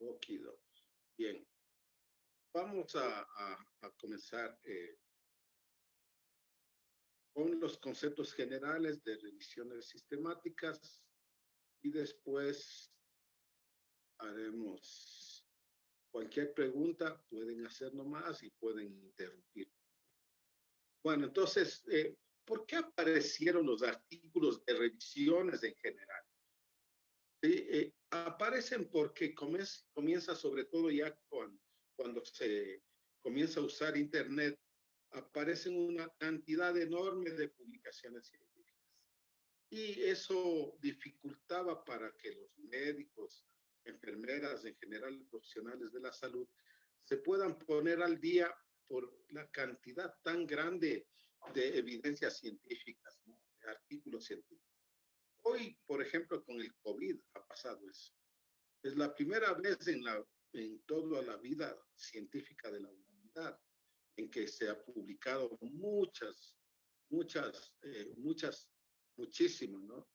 Okido. Bien, vamos a comenzar con los conceptos generales de revisiones sistemáticas y después haremos cualquier pregunta, pueden hacer nomás y pueden interrumpir. Bueno, entonces, ¿por qué aparecieron los artículos de revisiones en general? ¿Sí? Aparecen porque comienza sobre todo ya cuando se comienza a usar Internet, aparecen una cantidad enorme de publicaciones científicas. Y eso dificultaba para que los médicos, enfermeras, en general profesionales de la salud, se puedan poner al día por la cantidad tan grande de evidencias científicas, ¿no? De artículos científicos. Hoy, por ejemplo, con el COVID ha pasado eso. Es la primera vez en toda la vida científica de la humanidad en que se ha publicado muchísimas, ¿no?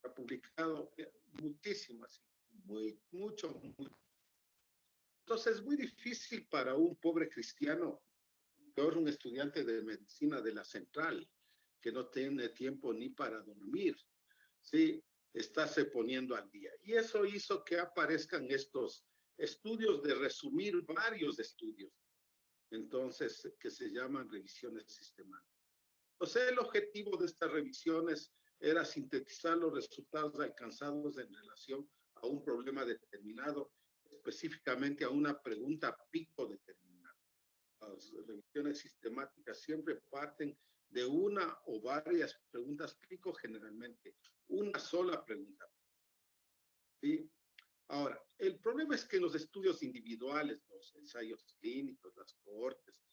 Ha publicado muchísimas, mucho. Entonces es muy difícil para un pobre cristiano, peor un estudiante de medicina de la central, que no tiene tiempo ni para dormir, ¿sí? Estarse poniendo al día. Y eso hizo que aparezcan estos estudios de resumir varios estudios, entonces, que se llaman revisiones sistemáticas. O sea, el objetivo de estas revisiones era sintetizar los resultados alcanzados en relación a un problema determinado, específicamente a una pregunta pico determinada. Las revisiones sistemáticas siempre parten de una o varias preguntas pico, generalmente una sola pregunta. ¿Sí? Ahora, el problema es que los estudios individuales, los ensayos clínicos, las cohortes,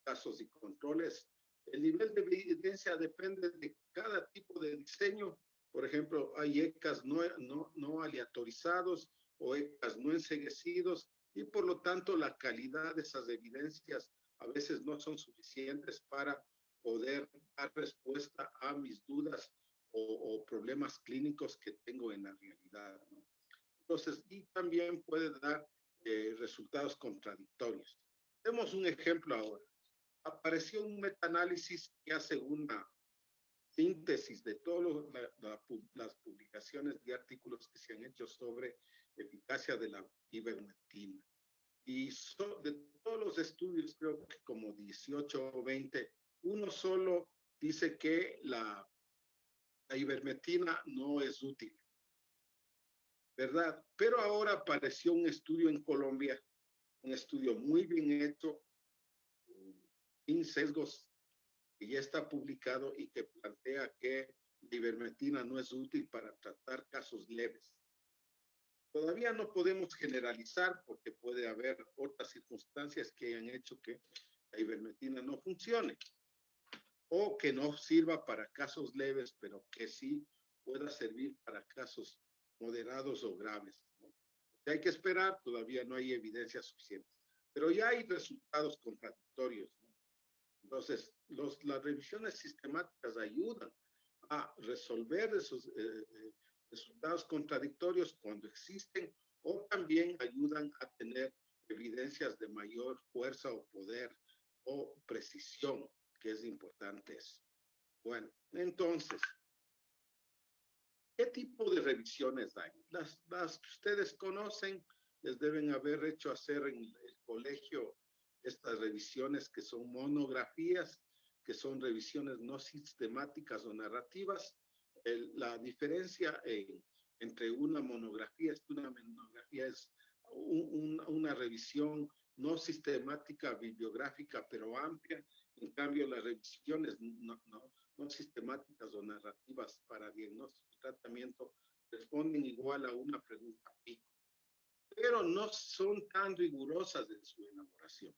casos y controles, el nivel de evidencia depende de cada tipo de diseño. Por ejemplo, hay ECAs no aleatorizados o ECAs no enceguecidos y por lo tanto la calidad de esas evidencias a veces no son suficientes para poder dar respuesta a mis dudas o problemas clínicos que tengo en la realidad, ¿no? Entonces, y también puede dar resultados contradictorios. Demos un ejemplo ahora. Apareció un metaanálisis que hace una síntesis de todas las publicaciones de artículos que se han hecho sobre eficacia de la ivermectina. Y de todos los estudios, creo que como 18 o 20, uno solo dice que la ivermectina no es útil, ¿verdad? Pero ahora apareció un estudio en Colombia, un estudio muy bien hecho, sin sesgos, que ya está publicado y que plantea que la ivermectina no es útil para tratar casos leves. Todavía no podemos generalizar porque puede haber otras circunstancias que hayan hecho que la ivermectina no funcione o que no sirva para casos leves, pero que sí pueda servir para casos moderados o graves, ¿no? O sea, hay que esperar, todavía no hay evidencia suficiente, pero ya hay resultados contradictorios, ¿no? Entonces, las revisiones sistemáticas ayudan a resolver esos resultados contradictorios cuando existen o también ayudan a tener evidencias de mayor fuerza o poder o precisión, que es importante eso. Bueno, entonces, ¿qué tipo de revisiones hay? Las que ustedes conocen, les deben haber hecho hacer en el colegio estas revisiones que son monografías, que son revisiones no sistemáticas o narrativas. La diferencia entre una monografía es que una monografía es una revisión no sistemática, bibliográfica, pero amplia. En cambio, las revisiones no sistemáticas o narrativas para diagnóstico y tratamiento responden igual a una pregunta pico, pero no son tan rigurosas en su elaboración.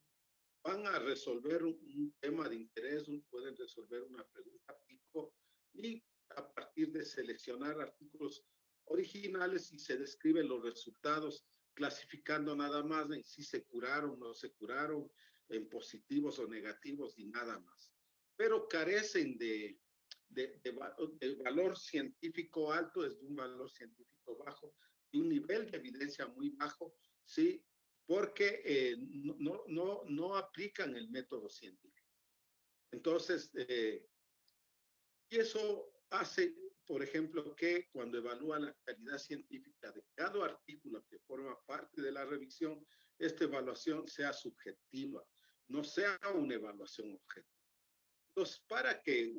Van a resolver un tema de interés, pueden resolver una pregunta pico y a partir de seleccionar artículos originales y se describen los resultados clasificando nada más en si se curaron o no se curaron, en positivos o negativos y nada más. Pero carecen de valor científico alto, es de un valor científico bajo, un nivel de evidencia muy bajo, sí, porque no aplican el método científico. Entonces, y eso hace, por ejemplo, que cuando evalúa la calidad científica de cada artículo que forma parte de la revisión, esta evaluación sea subjetiva, no sea una evaluación objetiva. Entonces, para que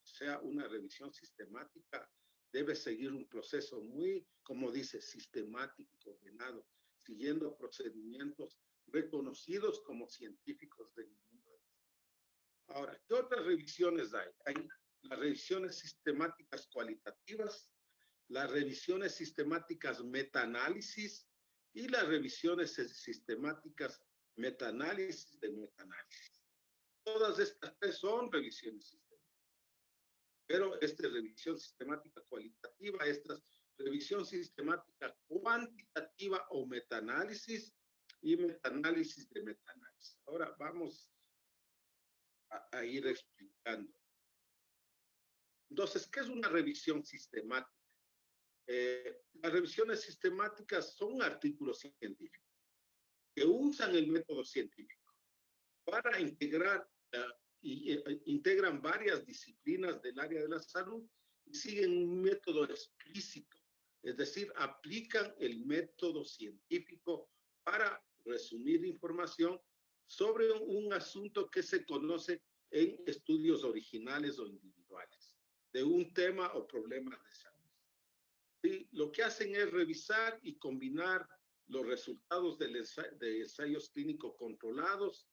sea una revisión sistemática, debe seguir un proceso muy, como dice, sistemático, ordenado, siguiendo procedimientos reconocidos como científicos del mundo. Ahora, ¿qué otras revisiones hay? Hay las revisiones sistemáticas cualitativas, las revisiones sistemáticas metaanálisis y las revisiones sistemáticas metaanálisis de metaanálisis. Todas estas tres son revisiones sistemáticas. Pero esta revisión sistemática cualitativa, esta revisión sistemática cuantitativa o metaanálisis y metaanálisis de metaanálisis. Ahora vamos a ir explicando. Entonces, ¿qué es una revisión sistemática? Las revisiones sistemáticas son artículos científicos que usan el método científico para integrar integran varias disciplinas del área de la salud y siguen un método explícito, es decir, aplican el método científico para resumir información sobre un asunto que se conoce en estudios originales o individuales de un tema o problema de salud. ¿Sí? Lo que hacen es revisar y combinar los resultados de ensayos clínicos controlados,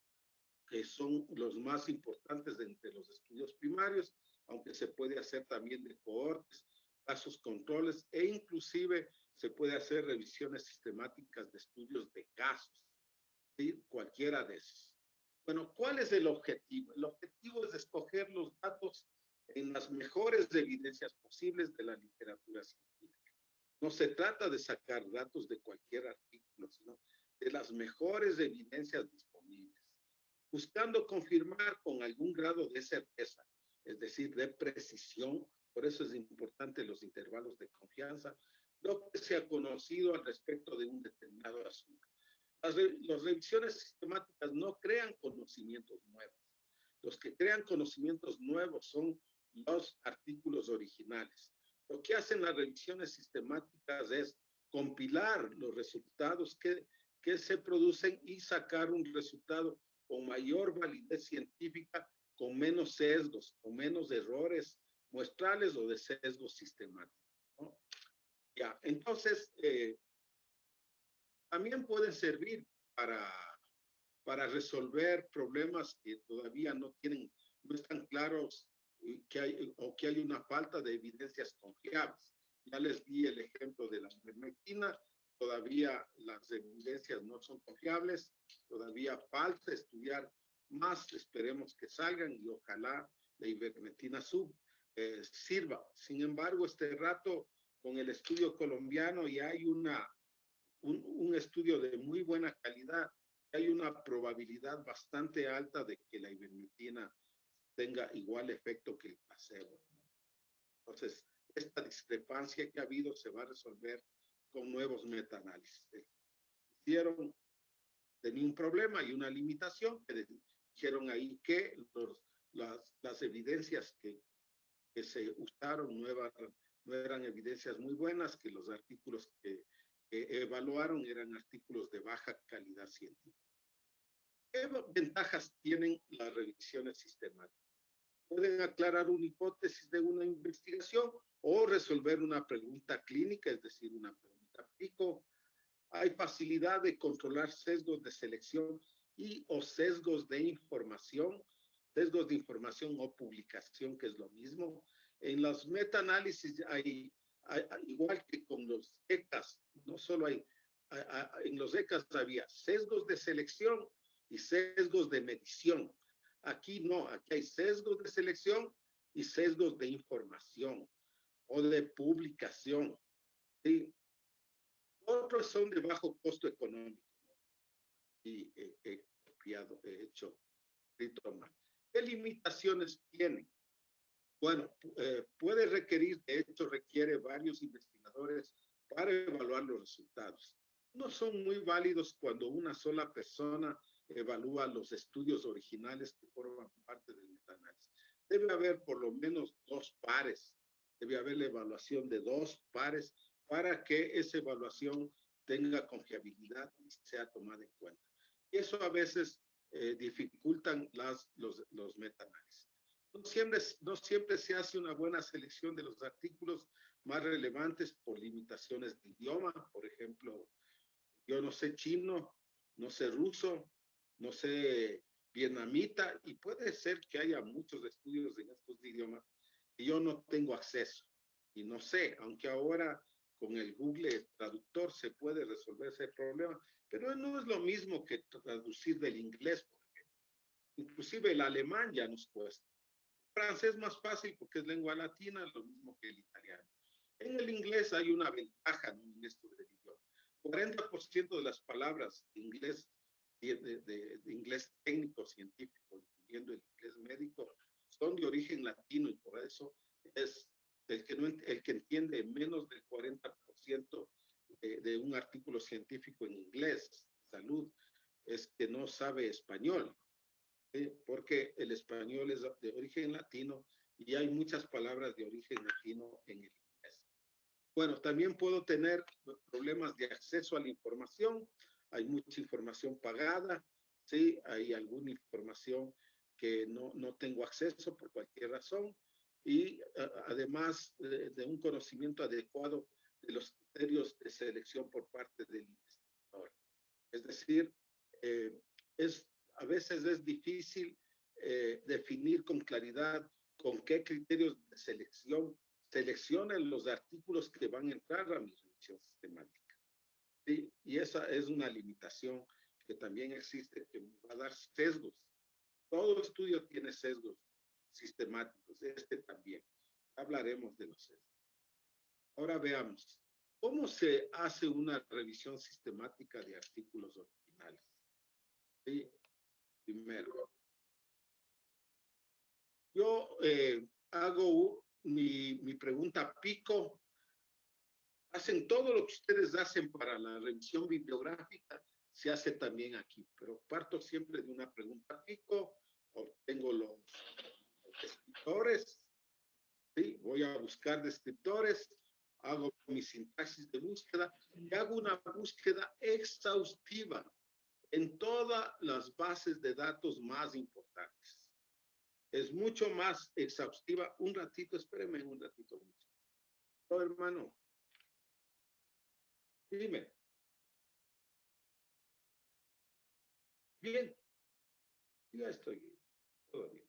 que son los más importantes de entre los estudios primarios, aunque se puede hacer también de cohortes, casos controles, e inclusive se puede hacer revisiones sistemáticas de estudios de casos, ¿sí? Cualquiera de esos. Bueno, ¿cuál es el objetivo? El objetivo es escoger los datos en las mejores evidencias posibles de la literatura científica. No se trata de sacar datos de cualquier artículo, sino de las mejores evidencias disponibles, buscando confirmar con algún grado de certeza, es decir, de precisión, por eso es importante los intervalos de confianza, lo que se ha conocido al respecto de un determinado asunto. Las revisiones sistemáticas no crean conocimientos nuevos. Los que crean conocimientos nuevos son los artículos originales. Lo que hacen las revisiones sistemáticas es compilar los resultados que se producen y sacar un resultado con mayor validez científica, con menos sesgos, con menos errores muestrales o de sesgos sistemáticos, ¿no? Ya, entonces, también pueden servir para resolver problemas que todavía no están claros que hay una falta de evidencias confiables. Ya les di el ejemplo de la ivermectina, todavía las evidencias no son confiables, todavía falta estudiar más, esperemos que salgan y ojalá la ivermectina sirva. Sin embargo, este rato con el estudio colombiano ya hay un estudio de muy buena calidad, hay una probabilidad bastante alta de que la ivermectina tenga igual efecto que el placebo. Entonces, esta discrepancia que ha habido se va a resolver con nuevos metaanálisis. Tenía un problema y una limitación que dijeron ahí que las evidencias que se usaron no eran evidencias muy buenas, que los artículos que evaluaron eran artículos de baja calidad científica. ¿Qué ventajas tienen las revisiones sistemáticas? Pueden aclarar una hipótesis de una investigación o resolver una pregunta clínica, es decir, una pregunta pico. Hay facilidad de controlar sesgos de selección o sesgos de información o publicación, que es lo mismo. En los metaanálisis igual que con los ECAs, no solo en los ECAs había sesgos de selección y sesgos de medición. Aquí no, aquí hay sesgos de selección y sesgos de información o de publicación, ¿sí? Otros son de bajo costo económico, ¿no? Y he hecho mal. ¿Qué limitaciones tienen? Bueno, puede requerir, de hecho requiere varios investigadores para evaluar los resultados. No son muy válidos cuando una sola persona evalúa los estudios originales que forman parte del metaanálisis. Debe haber por lo menos 2 pares, debe haber la evaluación de 2 pares para que esa evaluación tenga confiabilidad y sea tomada en cuenta. Y eso a veces dificultan los metaanálisis. No siempre se hace una buena selección de los artículos más relevantes por limitaciones de idioma. Por ejemplo, yo no sé chino, no sé ruso, no sé vietnamita, y puede ser que haya muchos estudios en estos idiomas y yo no tengo acceso y no sé, aunque ahora con el Google Traductor se puede resolver ese problema, pero no es lo mismo que traducir del inglés, por ejemplo. Inclusive el alemán ya nos cuesta. El francés más fácil porque es lengua latina, lo mismo que el italiano. En el inglés hay una ventaja, ¿no?, en esto del idioma. 40% de las palabras de inglés, de inglés técnico científico, incluyendo el inglés médico, son de origen latino, y por eso es el que entiende menos del 40% de un artículo científico en inglés, salud, es que no sabe español, porque el español es de origen latino y hay muchas palabras de origen latino en el inglés. Bueno, también puedo tener problemas de acceso a la información. Hay mucha información pagada, ¿sí? Hay alguna información que no tengo acceso por cualquier razón. Y además de un conocimiento adecuado de los criterios de selección por parte del investigador. Es decir, a veces es difícil definir con claridad con qué criterios de selección seleccionen los artículos que van a entrar a mi revisión sistemática. ¿Sí? Y esa es una limitación que también existe, que me va a dar sesgos. Todo estudio tiene sesgos sistemáticos, este también. Hablaremos de los sesgos. Ahora veamos, ¿cómo se hace una revisión sistemática de artículos originales? ¿Sí? Primero, yo hago mi pregunta pico. Hacen todo lo que ustedes hacen para la revisión bibliográfica, se hace también aquí, pero parto siempre de una pregunta pico, obtengo los descriptores, ¿sí? Voy a buscar descriptores, hago mi sintaxis de búsqueda y hago una búsqueda exhaustiva en todas las bases de datos más importantes. Es mucho más exhaustiva. Un ratito, espérenme un ratito. Oh, hermano. Dime. Bien. Ya estoy bien. Todo bien.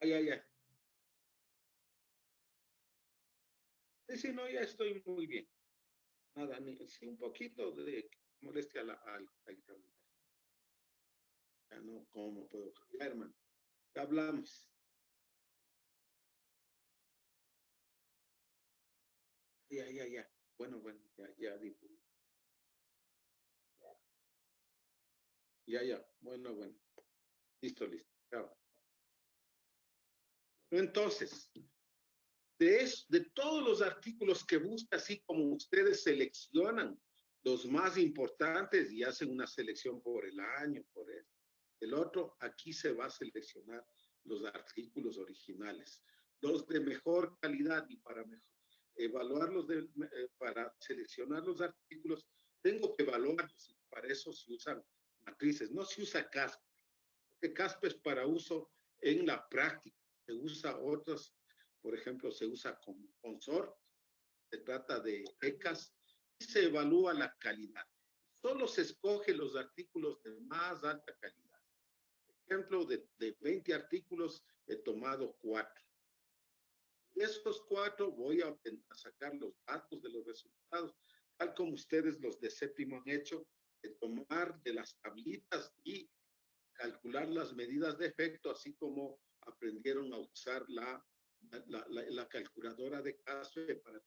Ay, ay, ay. Sí, sí, no, ya estoy muy bien. Nada, sí, un poquito de molestia al caminar. Ya no, ¿cómo puedo? Ya, hermano. Ya hablamos. Ya, ya, ya. Bueno, bueno, ya, ya, digo. Ya, ya. Bueno, bueno. Listo, listo. Chao. Entonces, de todos los artículos que busca, así como ustedes seleccionan los más importantes y hacen una selección por el año, por el otro, aquí se va a seleccionar los artículos originales, los de mejor calidad, y para evaluarlos, para seleccionar los artículos, tengo que evaluarlos, y para eso se usan matrices, no se usa CASP, porque CASP es para uso en la práctica, se usa otras. Por ejemplo, se usa Consort, se trata de ECAS, y se evalúa la calidad. Solo se escoge los artículos de más alta calidad. Por ejemplo, de 20 artículos he tomado 4. De estos 4 voy a sacar los datos de los resultados, tal como ustedes los de séptimo han hecho, de tomar de las tablitas y calcular las medidas de efecto, así como aprendieron a usar la calculadora de caso para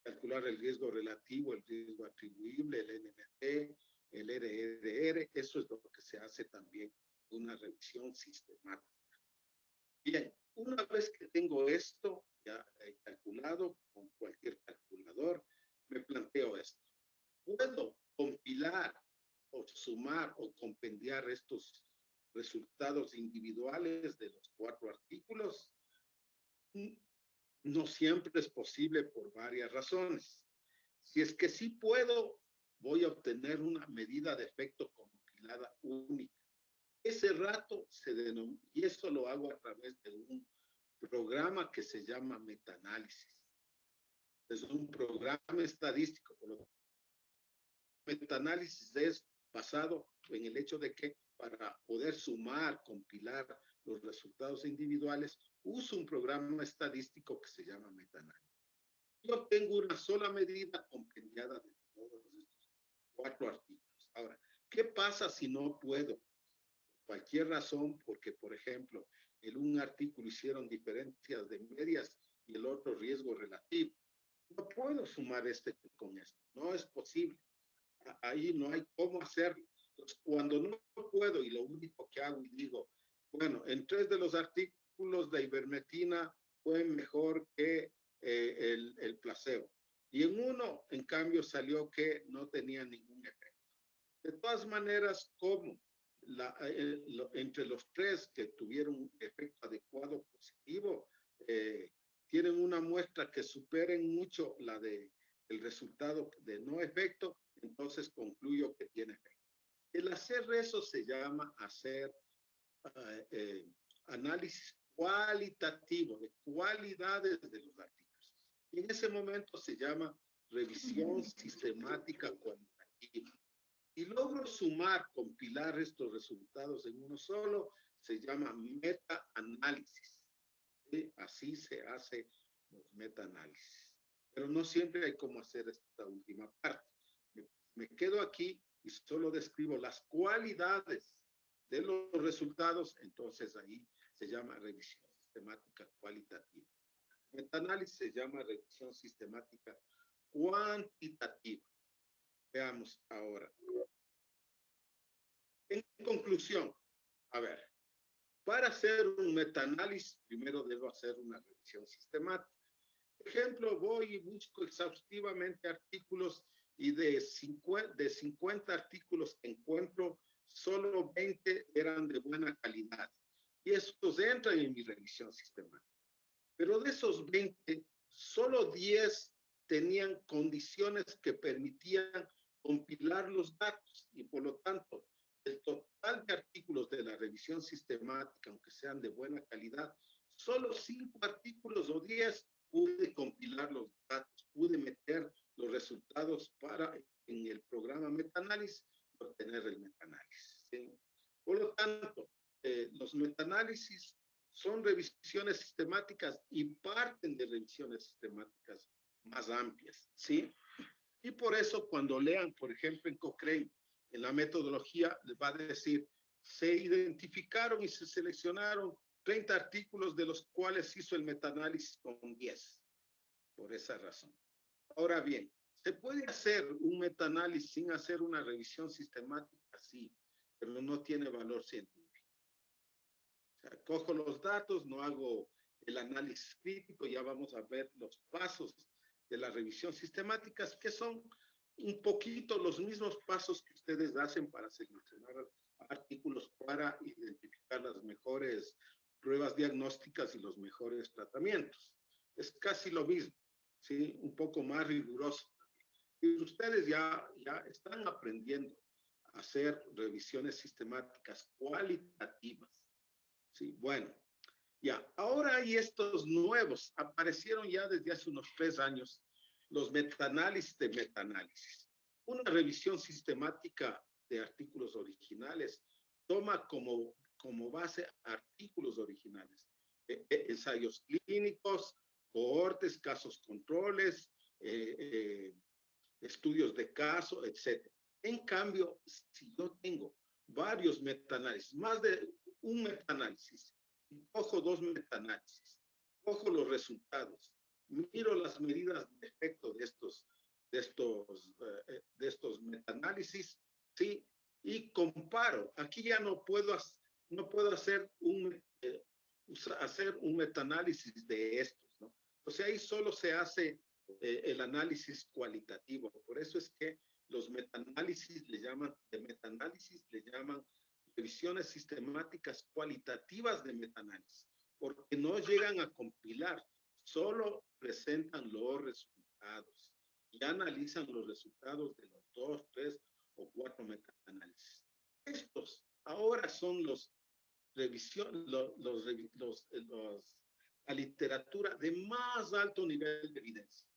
calcular el riesgo relativo, el riesgo atribuible, el NMT, el RRR. Eso es lo que se hace también una revisión sistemática. Bien, una vez que tengo esto ya calculado con cualquier calculador, me planteo esto. ¿Puedo compilar o sumar o compendiar estos resultados individuales de los 4 artículos? No siempre es posible por varias razones. Si es que sí puedo, voy a obtener una medida de efecto compilada única. Ese rato se denomina, y eso lo hago a través de un programa que se llama metaanálisis. Es un programa estadístico. Por lo metaanálisis es basado en el hecho de que para poder sumar, compilar los resultados individuales, uso un programa estadístico que se llama metaanálisis. Yo tengo una sola medida compendiada de todos estos 4 artículos. Ahora, ¿qué pasa si no puedo? Cualquier razón, porque, por ejemplo, en un artículo hicieron diferencias de medias y el otro riesgo relativo. No puedo sumar este con esto, no es posible. Ahí no hay cómo hacerlo. Entonces, cuando no puedo y lo único que hago y digo, bueno, en 3 de los artículos de ivermectina fue mejor que el placebo. Y en uno, en cambio, salió que no tenía ningún efecto. De todas maneras, ¿cómo? Entre los 3 que tuvieron un efecto adecuado positivo, tienen una muestra que superen mucho la de el resultado de no efecto, entonces concluyo que tiene efecto. El hacer eso se llama hacer análisis cualitativo, de cualidades de los artículos. Y en ese momento se llama revisión sistemática cualitativa. Y logro sumar, compilar estos resultados en uno solo, se llama metaanálisis. ¿Sí? Así se hace los metaanálisis. Pero no siempre hay cómo hacer esta última parte. Me quedo aquí y solo describo las cualidades de los resultados, entonces ahí se llama revisión sistemática cualitativa. Metaanálisis se llama revisión sistemática cuantitativa. Veamos ahora. En conclusión, a ver, para hacer un metaanálisis, primero debo hacer una revisión sistemática. Por ejemplo, voy y busco exhaustivamente artículos y de 50 artículos que encuentro, solo 20 eran de buena calidad. Y estos entran en mi revisión sistemática. Pero de esos 20, solo 10 tenían condiciones que permitían compilar los datos y por lo tanto, el total de artículos de la revisión sistemática, aunque sean de buena calidad, solo 5 artículos o 10 pude compilar los datos, pude meter los resultados para en el programa metaanálisis obtener el metaanálisis. ¿Sí? Por lo tanto, los metaanálisis son revisiones sistemáticas y parten de revisiones sistemáticas más amplias, ¿sí? Y por eso cuando lean, por ejemplo, en Cochrane, en la metodología, les va a decir, se identificaron y se seleccionaron 30 artículos de los cuales hizo el metaanálisis con 10, por esa razón. Ahora bien, ¿se puede hacer un metaanálisis sin hacer una revisión sistemática? Sí, pero no tiene valor científico. O sea, cojo los datos, no hago el análisis crítico, ya vamos a ver los pasos de la revisión sistemática, que son un poquito los mismos pasos que ustedes hacen para seleccionar artículos para identificar las mejores pruebas diagnósticas y los mejores tratamientos. Es casi lo mismo, ¿sí? Un poco más riguroso. Y ustedes ya están aprendiendo a hacer revisiones sistemáticas cualitativas. Sí, bueno, ya, ahora hay estos nuevos, aparecieron ya desde hace unos 3 años, los metaanálisis de metaanálisis. Una revisión sistemática de artículos originales toma como base artículos originales, ensayos clínicos, cohortes, casos controles, estudios de caso, etc. En cambio, si yo tengo varios metaanálisis, más de un metaanálisis, cojo 2 metaanálisis, cojo los resultados, miro las medidas de efecto de estos metaanálisis, ¿sí? Y comparo. Aquí ya no puedo hacer hacer un metaanálisis de estos, ¿no? O sea, ahí solo se hace el análisis cualitativo. Por eso es que los metaanálisis le llaman revisiones sistemáticas cualitativas de metaanálisis, porque no llegan a compilar, solo presentan los resultados y analizan los resultados de los 2, 3 o 4 metaanálisis. Estos ahora son la literatura de más alto nivel de evidencia,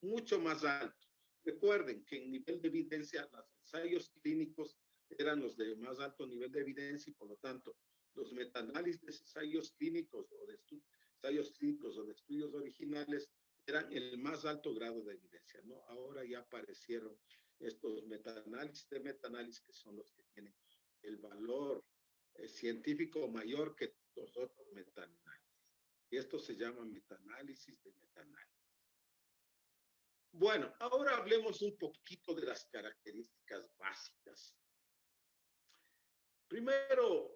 mucho más alto. Recuerden que en nivel de evidencia, los ensayos clínicos eran los de más alto nivel de evidencia y por lo tanto los metaanálisis de ensayos clínicos o de ensayos clínicos o de estudios originales eran el más alto grado de evidencia, ¿no? Ahora ya aparecieron estos metaanálisis de metaanálisis que son los que tienen el valor científico mayor que los otros metaanálisis. Y esto se llama metaanálisis de metaanálisis. Bueno, ahora hablemos un poquito de las características básicas. Primero,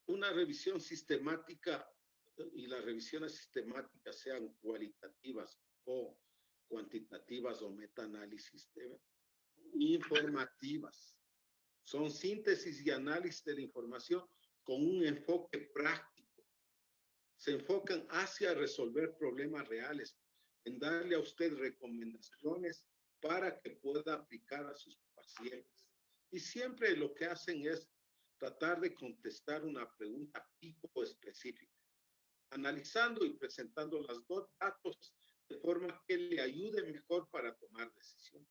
una revisión sistemática, y las revisiones sistemáticas sean cualitativas o cuantitativas o metaanálisis, informativas. Son síntesis y análisis de la información con un enfoque práctico. Se enfocan hacia resolver problemas reales, en darle a usted recomendaciones para que pueda aplicar a sus pacientes. Y siempre lo que hacen es tratar de contestar una pregunta tipo específica, analizando y presentando los dos datos de forma que le ayude mejor para tomar decisiones.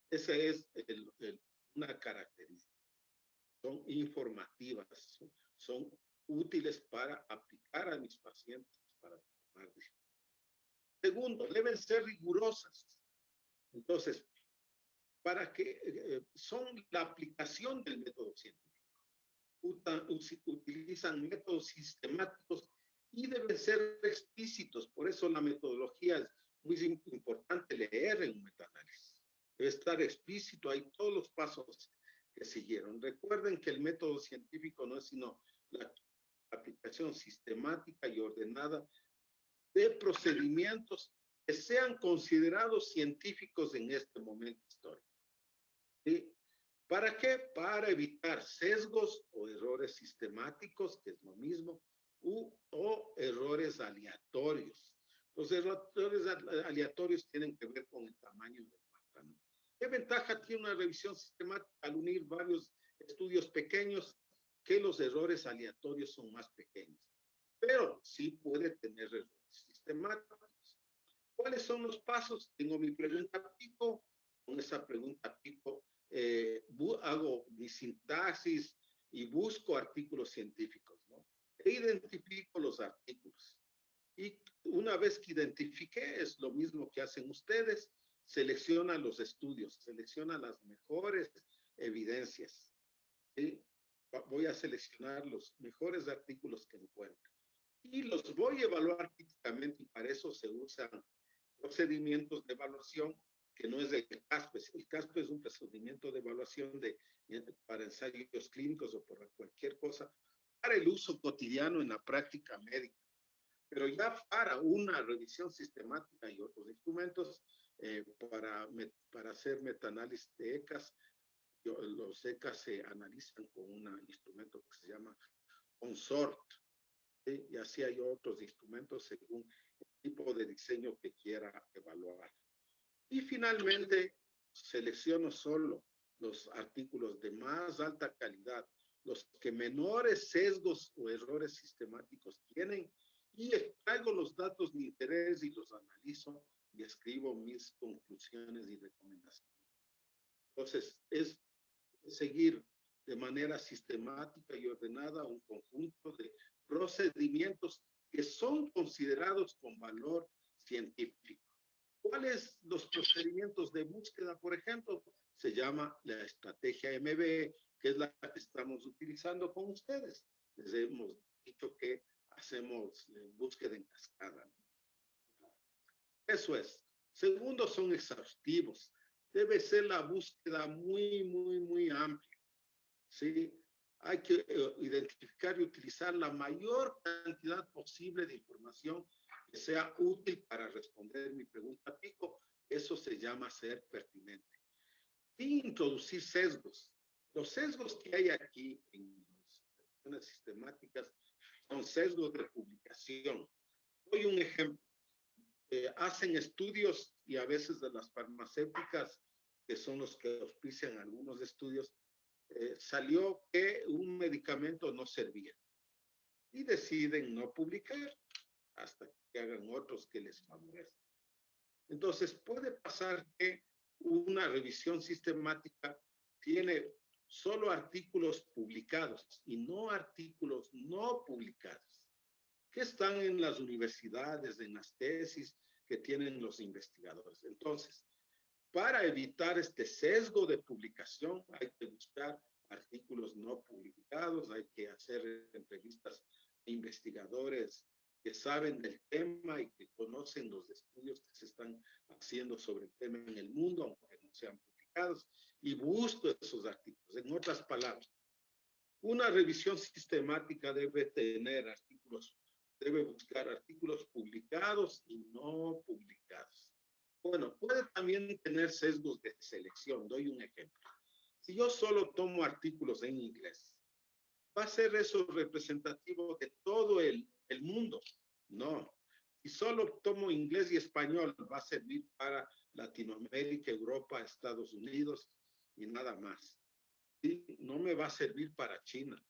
Esa es una característica. Son informativas, son útiles para aplicar a mis pacientes para tomar decisiones. Segundo, deben ser rigurosas. Entonces, para que son la aplicación del método científico. Utilizan métodos sistemáticos y deben ser explícitos. Por eso la metodología es muy importante leer en un metaanálisis. Debe estar explícito, hay todos los pasos que siguieron. Recuerden que el método científico no es sino la aplicación sistemática y ordenada de procedimientos que sean considerados científicos en este momento histórico. ¿Sí? ¿Para qué? Para evitar sesgos o errores sistemáticos, que es lo mismo, o errores aleatorios. Los errores aleatorios tienen que ver con el tamaño del muestra, ¿no? ¿Qué ventaja tiene una revisión sistemática al unir varios estudios pequeños? Que los errores aleatorios son más pequeños, pero sí puede tener errores sistemáticos. ¿Cuáles son los pasos? Tengo mi pregunta tipo. Con esa pregunta tipo hago mi sintaxis y busco artículos científicos, ¿no? E identifico los artículos. Y una vez que identifiqué, es lo mismo que hacen ustedes, selecciona los estudios, selecciona las mejores evidencias. ¿Sí? Voy a seleccionar los mejores artículos que encuentro. Y los voy a evaluar críticamente y para eso se usan procedimientos de evaluación que no es el CASPES. El CASPES es un procedimiento de evaluación para ensayos clínicos o por cualquier cosa, para el uso cotidiano en la práctica médica. Pero ya para una revisión sistemática y otros instrumentos, para hacer metaanálisis de ECAS, los ECAS se analizan con un instrumento que se llama CONSORT. ¿Sí? Y así hay otros instrumentos según el tipo de diseño que quiera evaluar. Y finalmente, selecciono solo los artículos de más alta calidad, los que menores sesgos o errores sistemáticos tienen, y extraigo los datos de interés y los analizo y escribo mis conclusiones y recomendaciones. Entonces, es seguir de manera sistemática y ordenada un conjunto de procedimientos que son considerados con valor científico. ¿Cuáles los procedimientos de búsqueda? Por ejemplo, se llama la estrategia MB, que es la que estamos utilizando con ustedes. Les hemos dicho que hacemos búsqueda en cascada. Eso es. Segundo, son exhaustivos. Debe ser la búsqueda muy amplia. ¿Sí? hay que identificar y utilizar la mayor cantidad posible de información que sea útil para responder mi pregunta pico. Eso se llama ser pertinente. Y introducir sesgos. Los sesgos que hay aquí en las sistemáticas son sesgos de publicación. Doy un ejemplo. Hacen estudios y a veces de las farmacéuticas, que son los que auspician algunos estudios, salió que un medicamento no servía y deciden no publicar hasta que hagan otros que les favorecen. Entonces, puede pasar que una revisión sistemática tiene solo artículos publicados y no artículos no publicados, que están en las universidades, en las tesis que tienen los investigadores. Entonces, para evitar este sesgo de publicación, hay que buscar artículos no publicados, hay que hacer entrevistas a investigadores que saben del tema y que conocen los estudios que se están haciendo sobre el tema en el mundo, aunque no sean publicados, y busco esos artículos. En otras palabras, una revisión sistemática debe tener artículos, debe buscar artículos publicados y no publicados. Bueno, puede también tener sesgos de selección. Doy un ejemplo. Si yo solo tomo artículos en inglés, ¿va a ser eso representativo de todo el mundo? No. Si solo tomo inglés y español, va a servir para Latinoamérica, Europa, Estados Unidos y nada más. ¿Sí? No me va a servir para China,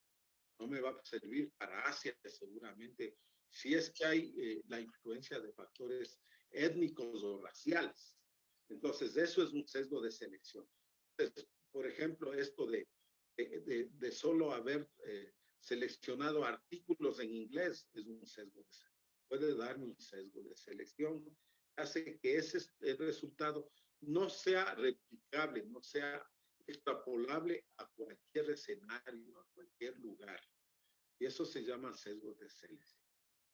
no me va a servir para Asia, seguramente, si es que hay la influencia de factores étnicos o raciales. Entonces, eso es un sesgo de selección. Entonces, por ejemplo, esto de solo haber seleccionado artículos en inglés es un sesgo de selección. Puede darme un sesgo de selección, hace que ese el resultado no sea replicable, no sea extrapolable a cualquier escenario, a cualquier lugar. Y eso se llama sesgo de selección.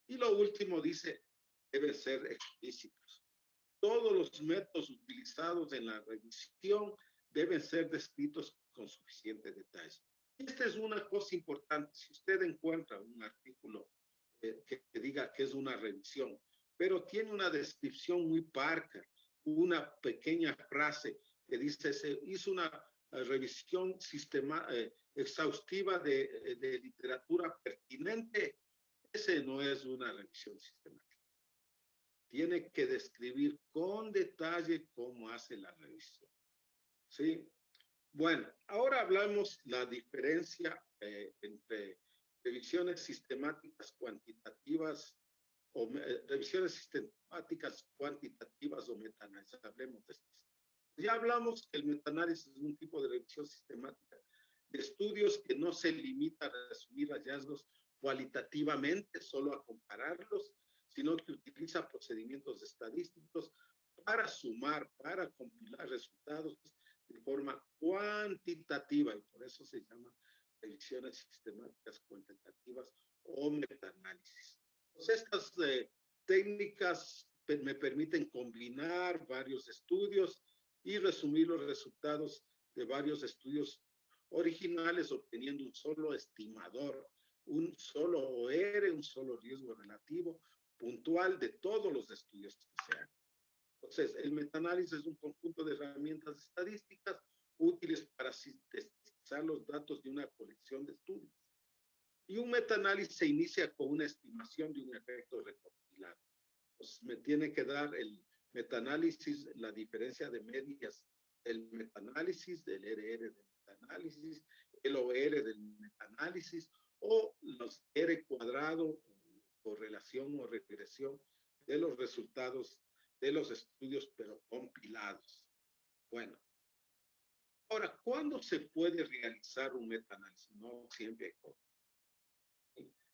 Y lo último dice, deben ser explícitos. Todos los métodos utilizados en la revisión deben ser descritos con suficiente detalle. Esta es una cosa importante. Si usted encuentra un artículo que diga que es una revisión, pero tiene una descripción muy parca, una pequeña frase que dice, se hizo una revisión exhaustiva de literatura pertinente, ese no es una revisión sistemática. Tiene que describir con detalle cómo hace la revisión. ¿Sí? Bueno, ahora hablamos la diferencia entre revisiones sistemáticas cuantitativas o revisiones sistemáticas cuantitativas o metaanálisis. Hablemos de esto. Ya hablamos que el metaanálisis es un tipo de revisión sistemática de estudios que no se limita a resumir hallazgos cualitativamente, solo a compararlos, sino que utiliza procedimientos estadísticos para sumar, para compilar resultados de forma cuantitativa, y por eso se llama revisiones sistemáticas cuantitativas o metaanálisis. Pues estas técnicas me permiten combinar varios estudios y resumir los resultados de varios estudios originales, obteniendo un solo estimador, un solo OR, un solo riesgo relativo puntual de todos los estudios que se hagan. Entonces, el metaanálisis es un conjunto de herramientas estadísticas útiles para sintetizar los datos de una colección de estudios. Y un metaanálisis se inicia con una estimación de un efecto recopilado. Pues me tiene que dar el metaanálisis, la diferencia de medias del metaanálisis, del RR del metaanálisis, el OR del metaanálisis, o los R cuadrado, correlación o regresión de los resultados de los estudios, pero compilados. Bueno, ahora, ¿cuándo se puede realizar un metaanálisis? No siempre.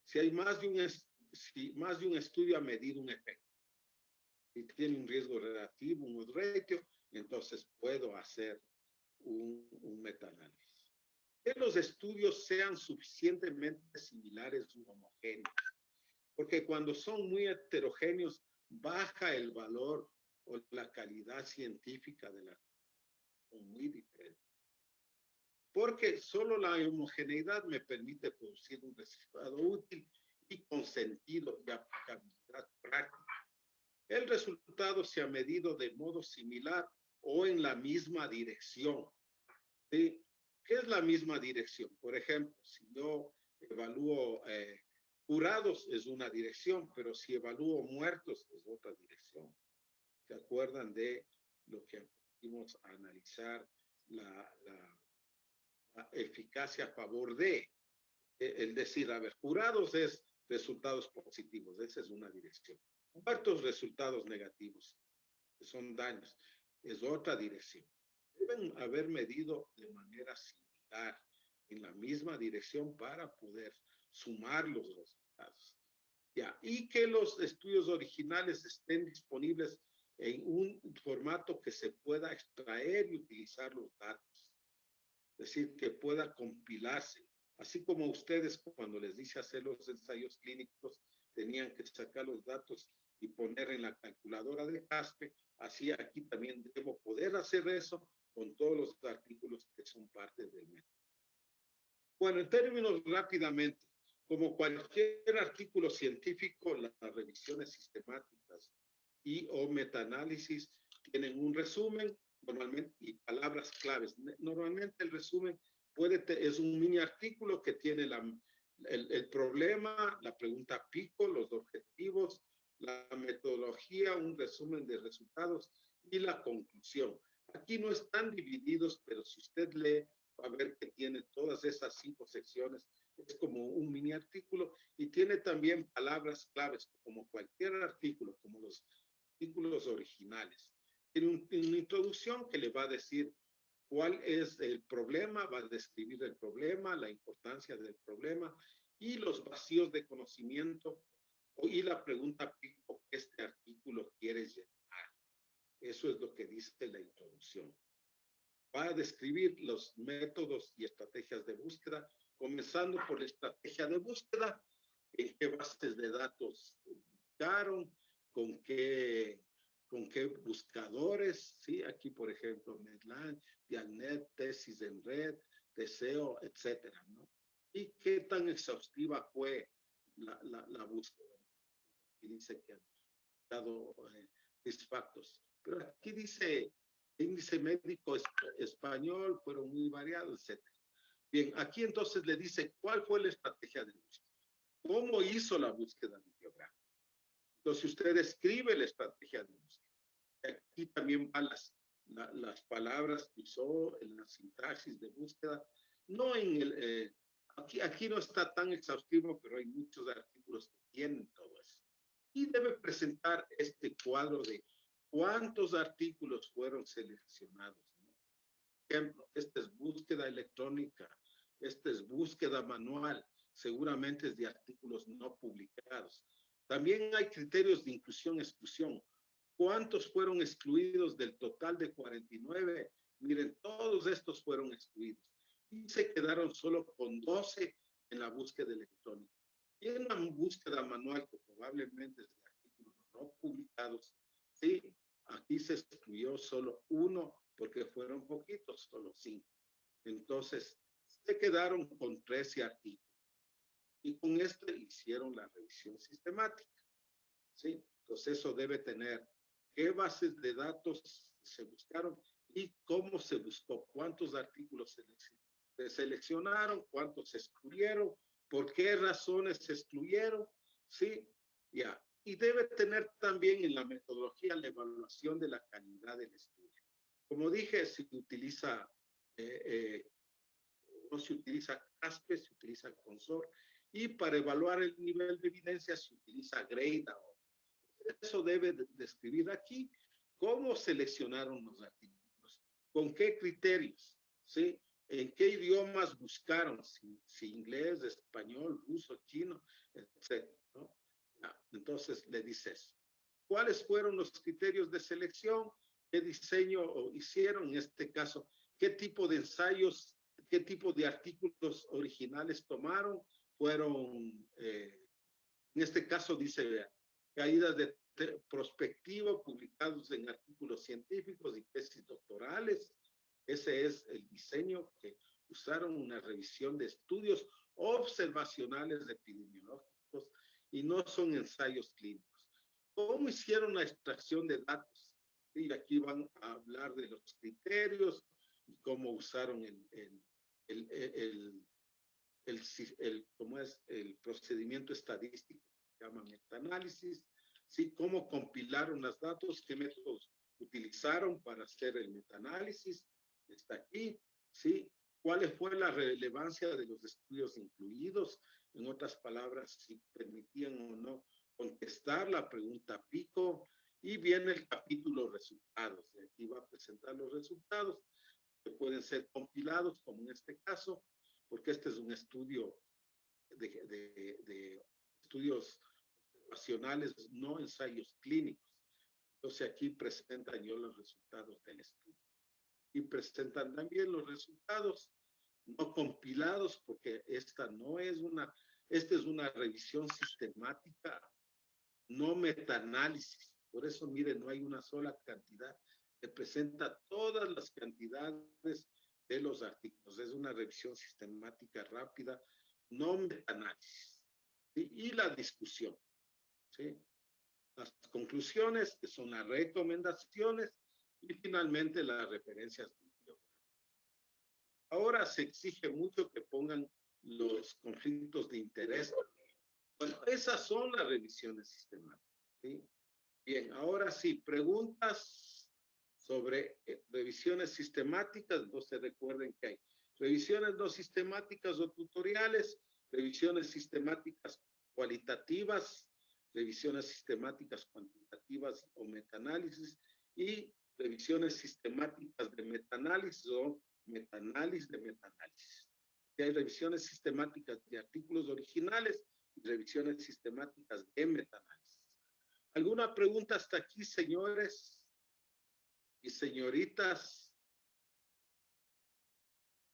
Si hay más de un estudio ha medido un efecto y tiene un riesgo relativo, un odds ratio, entonces puedo hacer un metaanálisis. Que los estudios sean suficientemente similares u homogéneos, porque cuando son muy heterogéneos, baja el valor o la calidad científica de la, muy diferente. porque solo la homogeneidad me permite producir un resultado útil y con sentido y aplicabilidad práctica. El resultado se ha medido de modo similar o en la misma dirección. ¿Sí? ¿Qué es la misma dirección? Por ejemplo, si yo evalúo curados es una dirección, pero si evalúo muertos es otra dirección. ¿Se acuerdan de lo que vimos a analizar la eficacia a favor de? El decir, a ver, curados es resultados positivos, esa es una dirección. Muertos, resultados negativos, que son daños, es otra dirección. Deben haber medido de manera similar, en la misma dirección para poder sumar los resultados. Ya, y que los estudios originales estén disponibles en un formato que se pueda extraer y utilizar los datos. Es decir, que pueda compilarse. Así como ustedes cuando les dice hacer los ensayos clínicos, tenían que sacar los datos y poner en la calculadora de CASPE, así aquí también debo poder hacer eso con todos los artículos que son parte del método. Bueno, en términos rápidamente, como cualquier artículo científico, las revisiones sistemáticas y o metaanálisis tienen un resumen normalmente y palabras claves. Normalmente el resumen es un mini artículo que tiene el problema, la pregunta pico, los objetivos, la metodología, un resumen de resultados y la conclusión. Aquí no están divididos, pero si usted lee, va a ver que tiene todas esas 5 secciones. Es como un mini artículo y tiene también palabras claves, como cualquier artículo, como los artículos originales. Tiene una introducción que le va a decir cuál es el problema, va a describir el problema, la importancia del problema y los vacíos de conocimiento y la pregunta que este artículo quiere llenar. Eso es lo que dice la introducción. Va a describir los métodos y estrategias de búsqueda, comenzando por la estrategia de búsqueda, en qué bases de datos buscaron, con qué buscadores, ¿sí? Aquí, por ejemplo, Medline, Dialnet, Tesis en Red, Deseo, etcétera, ¿no? Y qué tan exhaustiva fue la búsqueda. Y dice que han dado factos. Pero aquí dice índice médico español, fueron muy variados, etcétera. Bien, aquí entonces le dice cuál fue la estrategia de búsqueda, cómo hizo la búsqueda bibliográfica. Entonces usted escribe la estrategia de búsqueda. Aquí también van las palabras que usó en la sintaxis de búsqueda. No en el, aquí no está tan exhaustivo, pero hay muchos artículos que tienen todo eso. Y debe presentar este cuadro de cuántos artículos fueron seleccionados, ¿no? Por ejemplo, esta es búsqueda electrónica, esta es búsqueda manual, seguramente es de artículos no publicados. También hay criterios de inclusión-exclusión. ¿Cuántos fueron excluidos del total de 49? Miren, todos estos fueron excluidos. Y se quedaron solo con 12 en la búsqueda electrónica. Y en una búsqueda manual, que probablemente es de artículos no publicados, sí, aquí se excluyó solo 1 porque fueron poquitos, solo 5. Entonces, se quedaron con 13 artículos. Y con esto hicieron la revisión sistemática. ¿Sí? Entonces, eso debe tener qué bases de datos se buscaron y cómo se buscó, cuántos artículos se seleccionaron, cuántos se excluyeron, por qué razones se excluyeron, ¿sí? Ya. Y debe tener también en la metodología la evaluación de la calidad del estudio. Como dije, se utiliza, no se utiliza CASPE, se utiliza CONSOR, y para evaluar el nivel de evidencia se utiliza GRADE. Eso debe describir aquí cómo seleccionaron los artículos, con qué criterios, ¿sí? En qué idiomas buscaron, si inglés, español, ruso, chino, etc. ¿no? Entonces le dices, ¿cuáles fueron los criterios de selección? ¿Qué diseño hicieron? En este caso, ¿qué tipo de ensayos, qué tipo de artículos originales tomaron? Fueron, en este caso dice, caídas de prospectivo publicados en artículos científicos y tesis doctorales. Ese es el diseño que usaron una revisión de estudios observacionales epidemiológicos y no son ensayos clínicos. ¿Cómo hicieron la extracción de datos? Y aquí van a hablar de los criterios y cómo usaron ¿cómo es? El procedimiento estadístico, se llama metaanálisis, ¿sí? Cómo compilaron los datos, qué métodos utilizaron para hacer el metaanálisis, está aquí, ¿sí? ¿Cuál fue la relevancia de los estudios incluidos? En otras palabras, si permitían o no contestar la pregunta pico, y viene el capítulo resultados. Y aquí va a presentar los resultados que pueden ser compilados, como en este caso, porque este es un estudio de estudios observacionales, no ensayos clínicos. Entonces aquí presentan yo los resultados del estudio. Y presentan también los resultados no compilados, porque esta es una revisión sistemática, no metaanálisis. Por eso, miren, no hay una sola cantidad que presenta todas las cantidades de los artículos. Es una revisión sistemática rápida, no metaanálisis. ¿Sí? Y la discusión. ¿Sí? Las conclusiones, que son las recomendaciones, y finalmente las referencias bibliográficas. Ahora se exige mucho que pongan los conflictos de interés. Bueno, esas son las revisiones sistemáticas. ¿Sí? Bien, ahora sí, preguntas sobre revisiones sistemáticas. Entonces recuerden que hay revisiones no sistemáticas o tutoriales, revisiones sistemáticas cualitativas, revisiones sistemáticas cuantitativas o metaanálisis y revisiones sistemáticas de metaanálisis o metaanálisis de metaanálisis. Y hay revisiones sistemáticas de artículos originales y revisiones sistemáticas de metaanálisis. ¿Alguna pregunta hasta aquí, señores y señoritas?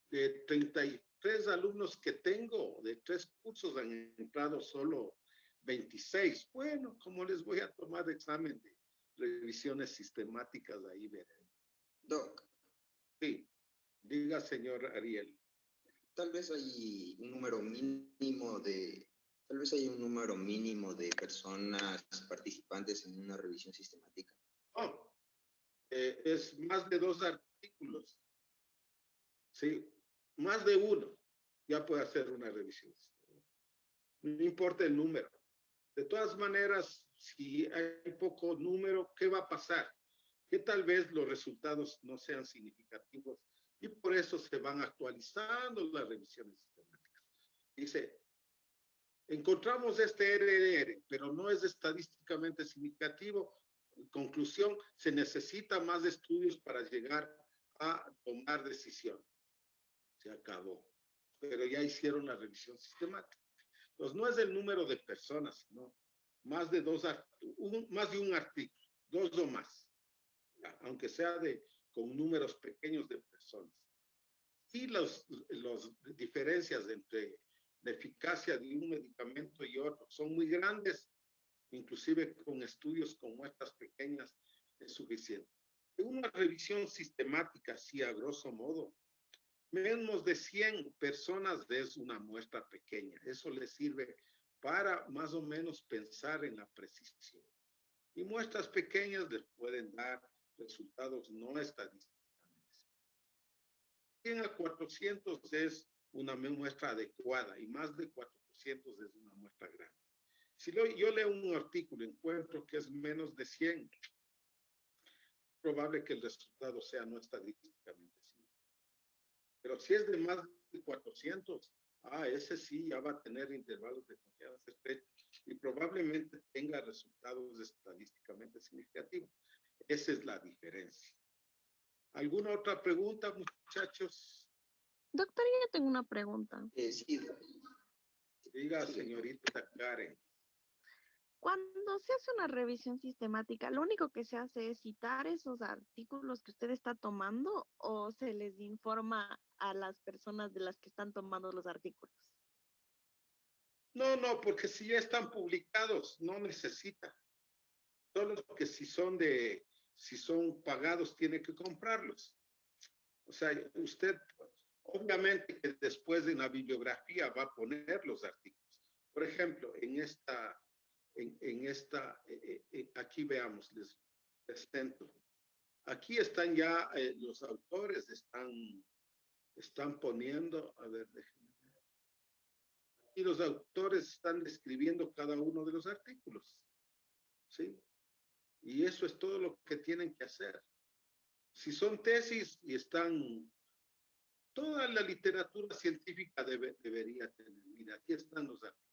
De 33 alumnos que tengo, de 3 cursos han entrado solo 26. Bueno, ¿cómo les voy a tomar examen de revisiones sistemáticas? Ahí veré. Doc. Sí, diga, señor Ariel. Tal vez hay un número mínimo de personas participantes en una revisión sistemática. Oh, es más de 2 artículos. Sí, más de 1 ya puede hacer una revisión. No importa el número. De todas maneras, si hay poco número, ¿qué va a pasar? Que tal vez los resultados no sean significativos y por eso se van actualizando las revisiones sistemáticas. Dice, encontramos este RR, pero no es estadísticamente significativo. En conclusión, se necesita más estudios para llegar a tomar decisión. Se acabó. Pero ya hicieron la revisión sistemática. Entonces, no es el número de personas, sino más de más de un artículo, 2 o más, aunque sea con números pequeños de personas. Y las diferencias entre la eficacia de un medicamento y otro son muy grandes, inclusive con estudios con muestras pequeñas es suficiente. En una revisión sistemática, así a grosso modo, menos de 100 personas es una muestra pequeña. Eso les sirve para más o menos pensar en la precisión. Y muestras pequeñas les pueden dar resultados no estadísticamente. 100 a 400 es una muestra adecuada y más de 400 es una muestra grande. Si yo leo un artículo y encuentro que es menos de 100, es probable que el resultado sea no estadísticamente significativo. Pero si es de más de 400, ese sí ya va a tener intervalos de confianza estrechos y probablemente tenga resultados estadísticamente significativos. Esa es la diferencia. ¿Alguna otra pregunta, muchachos? Doctor, yo tengo una pregunta. Sí. Diga, señorita Karen. Cuando se hace una revisión sistemática, ¿lo único que se hace es citar esos artículos que usted está tomando o se les informa a las personas de las que están tomando los artículos? No, porque si ya están publicados, no necesita. Solo que si son pagados, tiene que comprarlos. O sea, usted, Obviamente que después en la bibliografía va a poner los artículos. Por ejemplo, aquí veamos, les presento. Aquí están ya los autores, están poniendo, a ver, déjenme ver. Aquí los autores están describiendo cada uno de los artículos, ¿sí? Y eso es todo lo que tienen que hacer. Si son tesis y están, toda la literatura científica debería tener, mira, aquí están los artículos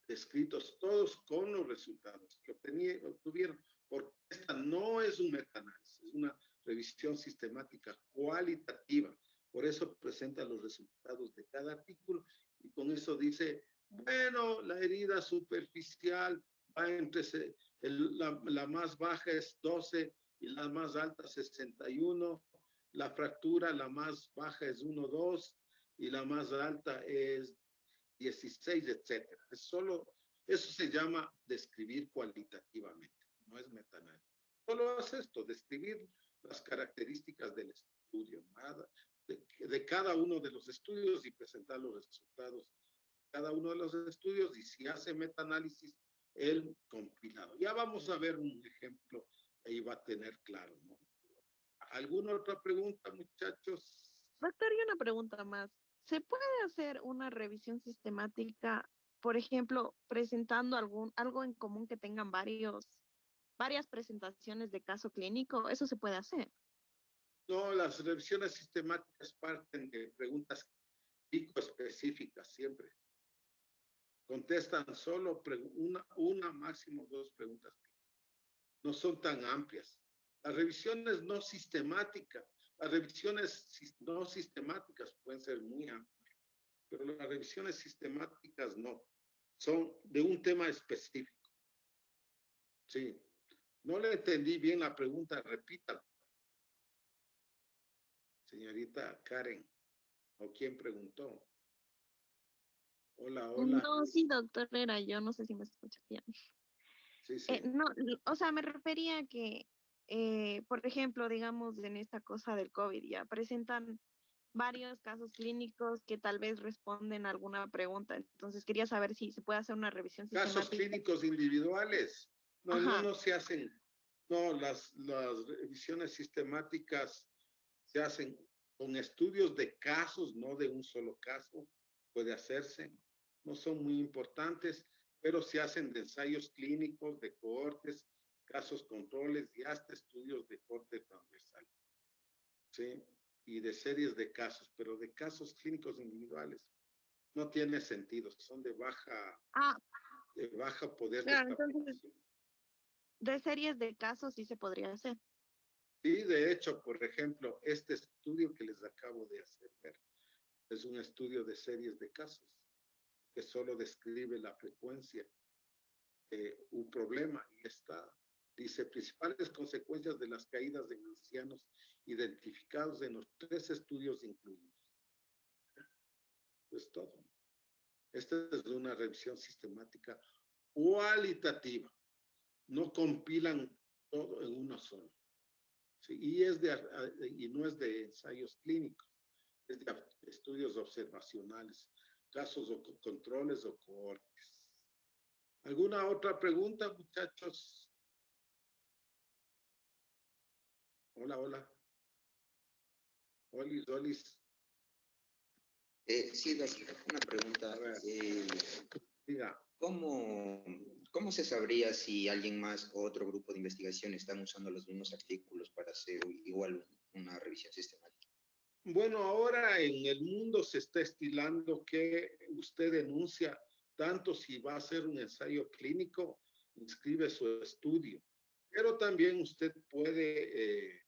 escritos todos con los resultados que obtuvieron, porque esta no es un metaanálisis, es una revisión sistemática cualitativa. Por eso presenta los resultados de cada artículo y con eso dice, bueno, la herida superficial va entre, la más baja es 12 y la más alta 61, la fractura, la más baja es 1,2 y la más alta es 16, etcétera. Es solo, eso se llama describir cualitativamente, no es metaanálisis. Solo hace esto, describir las características del estudio, nada, de cada uno de los estudios y presentar los resultados de cada uno de los estudios y si hace metaanálisis, el compilado. Ya vamos a ver un ejemplo, ahí va a tener claro, ¿no? ¿Alguna otra pregunta, muchachos? Doctor, y una pregunta más. ¿Se puede hacer una revisión sistemática, por ejemplo, presentando algo en común que tengan varias presentaciones de caso clínico? Eso se puede hacer. No, las revisiones sistemáticas parten de preguntas pico específicas siempre. Contestan solo una máximo dos preguntas. No son tan amplias. Las revisiones no sistemáticas, las revisiones no sistemáticas pueden ser muy amplias, pero las revisiones sistemáticas no. Son de un tema específico. Sí. No le entendí bien la pregunta, repítala. Señorita Karen, ¿o quién preguntó? Hola, hola. No, sí, doctor, era yo, no sé si me escucha bien. Sí, sí. No, o sea, me refería a que, por ejemplo, digamos, en esta cosa del COVID, ya presentan varios casos clínicos que tal vez responden a alguna pregunta. Entonces, quería saber si se puede hacer una revisión Casos sistemática. clínicos individuales. No, Ajá. no se hacen. No, las revisiones sistemáticas se hacen con estudios de casos, no de un solo caso. Puede hacerse. No son muy importantes, pero se hacen de ensayos clínicos, de cohortes, casos controles y hasta estudios de corte transversal. ¿Sí? Y de series de casos, pero de casos clínicos individuales. No tiene sentido, son de Ah, baja poder de claro, entonces, fabricación. de series de casos sí se podría hacer. Sí, de hecho, por ejemplo, este estudio que les acabo de hacer ver es un estudio de series de casos que solo describe la frecuencia de un problema y está, dice, principales consecuencias de las caídas de ancianos identificados en los 3 estudios incluidos. Es todo. Esta es una revisión sistemática cualitativa. No compilan todo en uno solo. ¿Sí? Y no es de ensayos clínicos, es de estudios observacionales, casos o controles o cohortes. ¿Alguna otra pregunta, muchachos? Hola, hola. Olis, Olis. Sí, doctor, una pregunta. Diga. ¿Cómo se sabría si alguien más o otro grupo de investigación están usando los mismos artículos para hacer igual una revisión sistemática? Bueno, ahora en el mundo se está estilando que usted denuncia tanto si va a hacer un ensayo clínico, inscribe su estudio, pero también usted puede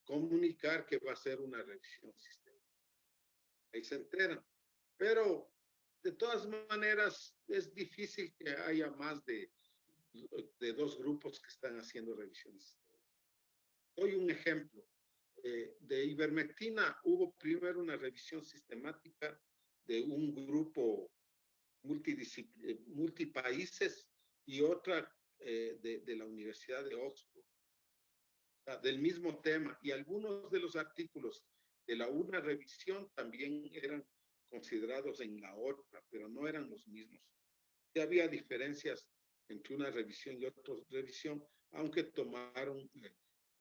comunicar que va a hacer una revisión sistemática. Ahí se entera. Pero de todas maneras es difícil que haya más de 2 grupos que están haciendo revisiones. Doy un ejemplo. De ivermectina hubo primero una revisión sistemática de un grupo multipaíses y otra de la Universidad de Oxford. del mismo tema, y algunos de los artículos de la una revisión también eran considerados en la otra, pero no eran los mismos. Sí había diferencias entre una revisión y otra revisión, aunque tomaron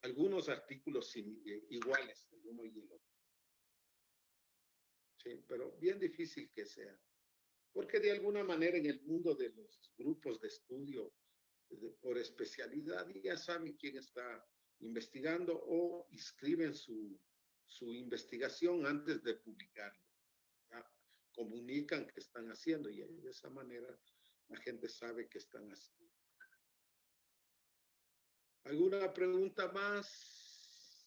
algunos artículos iguales el uno y el otro. Sí, pero bien difícil que sea. Porque de alguna manera en el mundo de los grupos de estudio por especialidad ya saben quién está investigando o inscriben su investigación antes de publicarlo. ¿Ya? Comunican que están haciendo y de esa manera la gente sabe que están haciendo. ¿Alguna pregunta más?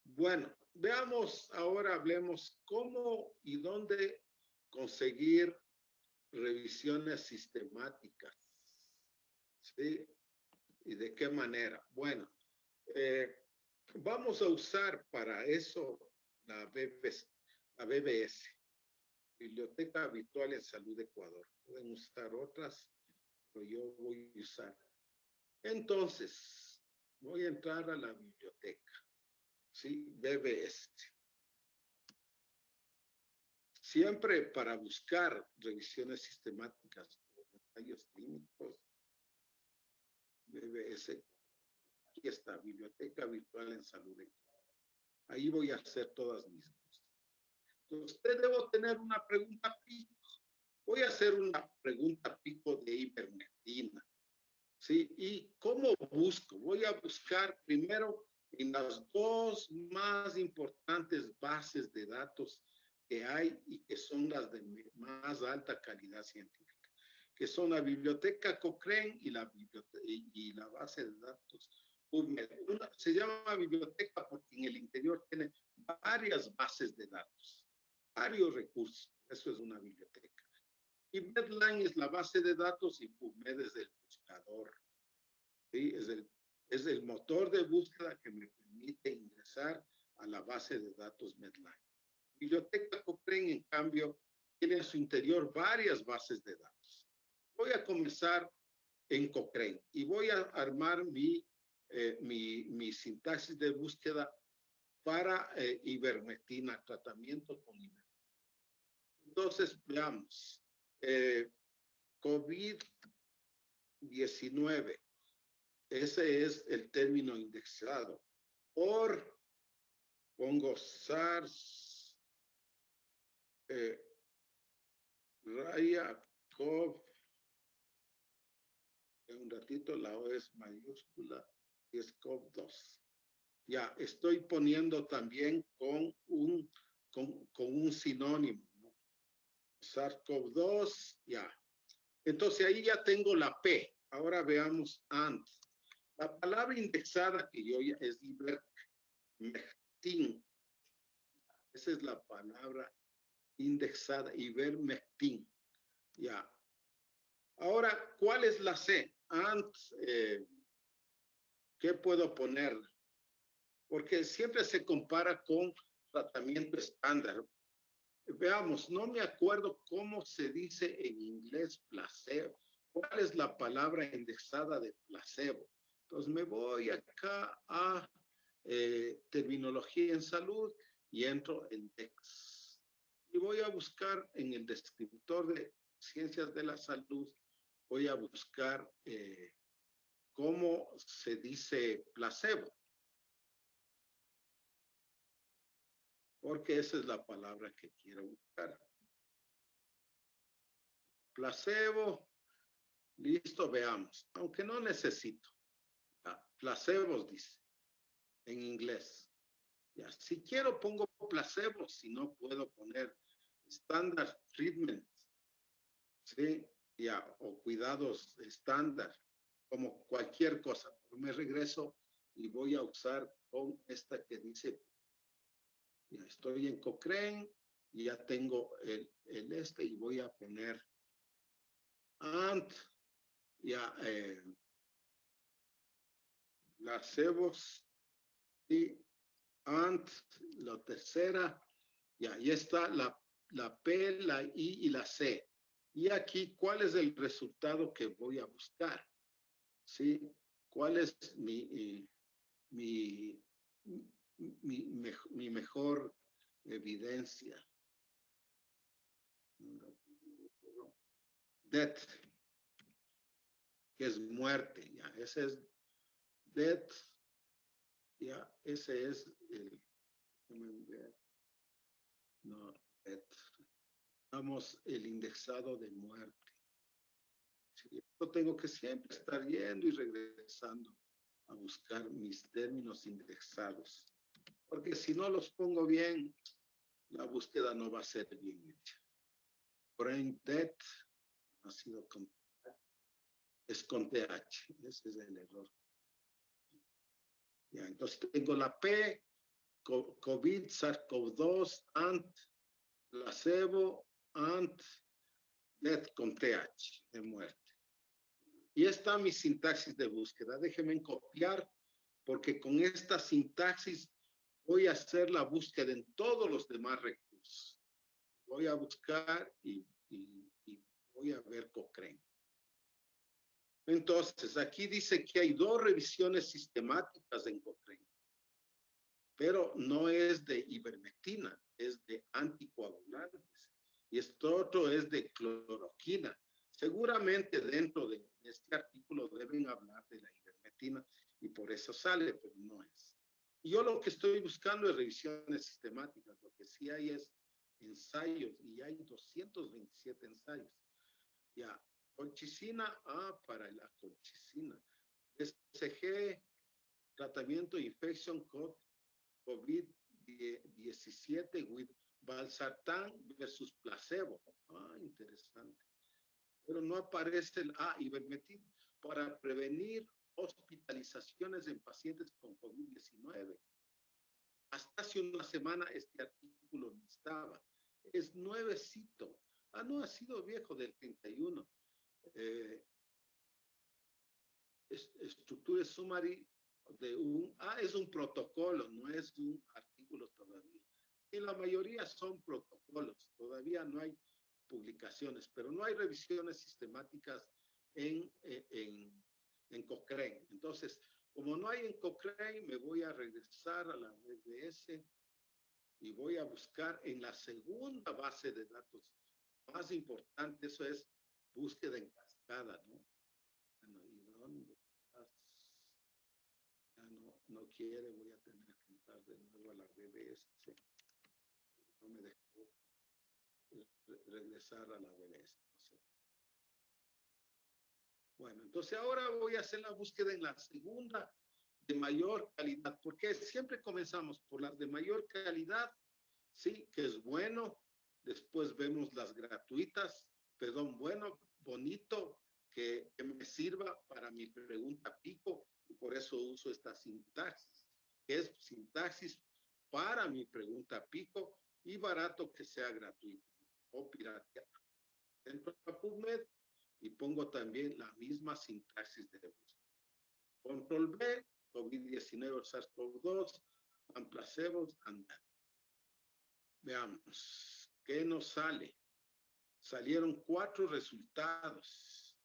Bueno, veamos ahora, hablemos cómo y dónde conseguir revisiones sistemáticas. ¿Sí? ¿Y de qué manera? Bueno, vamos a usar para eso la BBS, Biblioteca Virtual en Salud de Ecuador. Pueden usar otras, pero yo voy a usar. Entonces, voy a entrar a la biblioteca, ¿sí? BBS. Siempre para buscar revisiones sistemáticas o ensayos clínicos, BBS, aquí está, Biblioteca Virtual en Salud. Ahí voy a hacer todas mis cosas. Entonces, usted debo tener una pregunta pico. Voy a hacer una pregunta pico de ivermectina. ¿Sí? ¿Y cómo busco? Voy a buscar primero en las dos más importantes bases de datos que hay y que son las de más alta calidad científica, que son la biblioteca Cochrane y la base de datos PubMed. Una se llama biblioteca porque en el interior tiene varias bases de datos, varios recursos. Eso es una biblioteca. Y Medline es la base de datos y PubMed es el buscador. ¿Sí? Es el motor de búsqueda que me permite ingresar a la base de datos Medline. Biblioteca Cochrane, en cambio, tiene en su interior varias bases de datos. Voy a comenzar en Cochrane y voy a armar mi sintaxis de búsqueda para ivermectina, tratamiento con ivermectina. Entonces, veamos. COVID-19. Ese es el término indexado. Pongo SARS, raya, COV. En un ratito la O es mayúscula y es COV2. Ya, estoy poniendo también con un sinónimo, ¿no? SARS-CoV-2, ya. Entonces ahí ya tengo la P. Ahora veamos ANT. La palabra indexada que yo ya es ivermectin. Esa es la palabra indexada, ivermectin. Ya. Ahora, ¿cuál es la C? ANT, ¿qué puedo poner? Porque siempre se compara con tratamiento estándar. Veamos, no me acuerdo cómo se dice en inglés placebo. ¿Cuál es la palabra indexada de placebo? Entonces me voy acá a terminología en salud y entro en DEX. Y voy a buscar en el descriptor de ciencias de la salud, voy a buscar cómo se dice placebo. Porque esa es la palabra que quiero buscar. Placebo, listo, veamos. Aunque no necesito. Placebos dice en inglés. Ya, si quiero pongo placebo, si no puedo poner standard treatment, ¿sí? Ya, o cuidados estándar, como cualquier cosa. Me regreso y voy a usar con esta que dice, ya estoy en Cochrane y ya tengo el y voy a poner ANT, ya, placebos y ANT, la tercera, ya, ahí está la P, la I y la C. Y aquí, ¿cuál es el resultado que voy a buscar? ¿Sí? ¿Cuál es mi mejor evidencia? Death, que es muerte, ya, ese es death, ya, ese es el, no, death. Vamos, el indexado de muerte. Sí, yo tengo que siempre estar yendo y regresando a buscar mis términos indexados, porque si no los pongo bien, la búsqueda no va a ser bien hecha. Brain death ha sido con, es con TH, ese es el error. Ya, entonces tengo la P, COVID, SARS-CoV-2, ANT, placebo, ANT, death con TH, de muerte. Y está mi sintaxis de búsqueda. Déjenme copiar, porque con esta sintaxis voy a hacer la búsqueda en todos los demás recursos. Voy a buscar y voy a ver Cochrane. Entonces, aquí dice que hay 2 revisiones sistemáticas en Cochrane, pero no es de ivermectina, es de anticoagulantes. Y esto otro es de cloroquina. Seguramente dentro de este artículo deben hablar de la ivermectina y por eso sale, pero no es. Y yo lo que estoy buscando es revisiones sistemáticas. Lo que sí hay es ensayos y hay 227 ensayos. Ya, colchicina, para la colchicina. SG, tratamiento infection code COVID-17 with valsartán versus placebo. Interesante. Pero no aparece el ivermectina para prevenir hospitalizaciones en pacientes con COVID-19. Hasta hace una semana este artículo no estaba. Es nuevecito. No ha sido viejo, del 31. Estructura summary de es un protocolo, no es un artículo todavía. Y la mayoría son protocolos, todavía no hay publicaciones, pero no hay revisiones sistemáticas en Cochrane. Entonces, como no hay en Cochrane, me voy a regresar a la BBS y voy a buscar en la segunda base de datos más importante, eso es búsqueda en cascada, ¿no? Bueno, ¿y dónde estás? Ya no quiere, voy a tener que entrar de nuevo a la BBS. No me dejó regresar a la BBS. No sé. Bueno, entonces ahora voy a hacer la búsqueda en la segunda de mayor calidad, porque siempre comenzamos por las de mayor calidad, sí, que es bueno. Después vemos las gratuitas, perdón, bueno, bonito, que me sirva para mi pregunta pico, y por eso uso esta sintaxis, que es sintaxis para mi pregunta pico, y barato que sea gratuito o pirateado. Entro a PubMed y pongo también la misma sintaxis de búsqueda. Control B, COVID-19, SARS-CoV-2, and placebos, and that. Veamos, ¿qué nos sale? Salieron 4 resultados.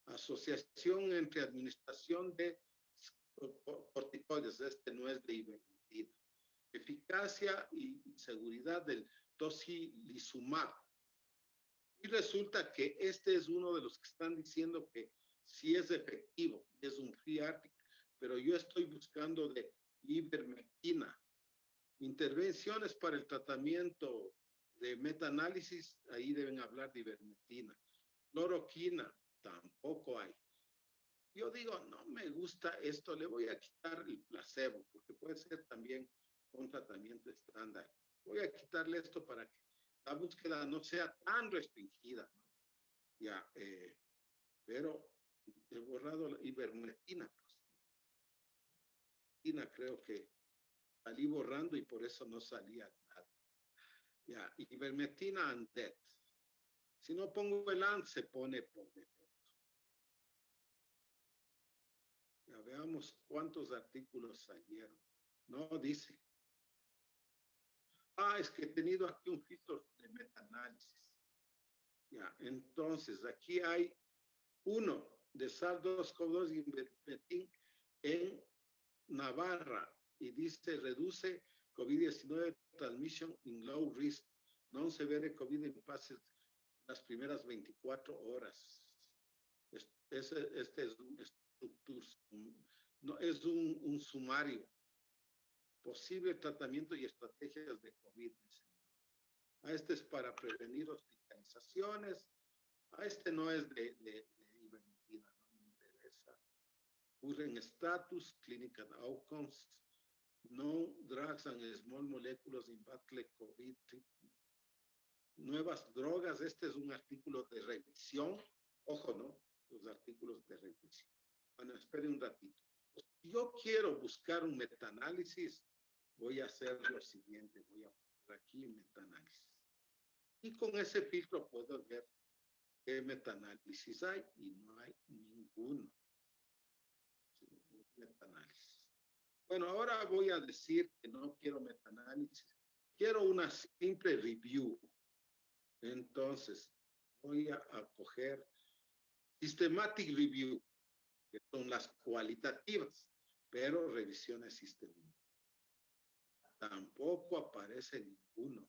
Asociación entre administración de corticoides, este no es de ivermectina. Eficacia y seguridad del tocilizumab. Y resulta que este es uno de los que están diciendo que sí es efectivo, es un free article, pero yo estoy buscando de ivermectina. Intervenciones para el tratamiento de metaanálisis, ahí deben hablar de ivermectina. Cloroquina, tampoco hay. Yo digo, no me gusta esto, le voy a quitar el placebo, porque puede ser también un tratamiento estándar. Voy a quitarle esto para que la búsqueda no sea tan restringida, ¿no? Ya, pero he borrado la ivermectina, pues. Creo que salí borrando y por eso no salía nada. Ya, ivermectina and death. Si no pongo el AND, se pone por defecto. Ya veamos cuántos artículos salieron. No dice. Es que he tenido aquí un filtro de metaanálisis. Ya, entonces aquí hay uno de SARS-CoV-2 y ivermectina en Navarra y dice reduce COVID-19 transmission in low risk, non severe COVID in passes las primeras 24 horas. Este es no, es un sumario. Posible tratamiento y estrategias de COVID. Este es para prevenir hospitalizaciones. Este no es de ivermectina, no me interesa. Current status, clinical outcomes, no drugs and small molecules in battle COVID treatment. Nuevas drogas, este es un artículo de revisión. Ojo, ¿no? Los artículos de revisión. Bueno, espere un ratito. Si yo quiero buscar un metaanálisis, voy a hacer lo siguiente. Voy a poner aquí metaanálisis. Y con ese filtro puedo ver qué metaanálisis hay y no hay ninguno. Metaanálisis. Bueno, ahora voy a decir que no quiero metaanálisis. Quiero una simple review. Entonces, voy a coger Systematic Review, que son las cualitativas, pero revisiones sistemáticas. Tampoco aparece ninguno.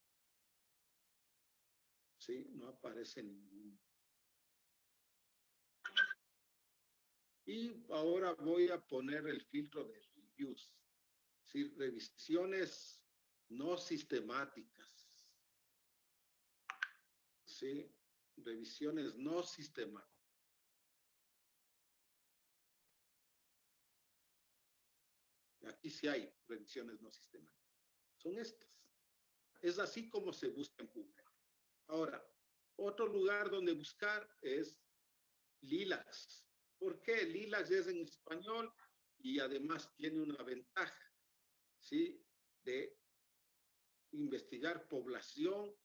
Sí, no aparece ninguno. Y ahora voy a poner el filtro de reviews. Sí, revisiones no sistemáticas. Sí, revisiones no sistemáticas. Aquí sí hay revisiones no sistemáticas. Son estas. Es así como se busca en Google. Ahora, otro lugar donde buscar es Lilacs. ¿Por qué? Lilacs es en español y además tiene una ventaja, ¿sí? De investigar población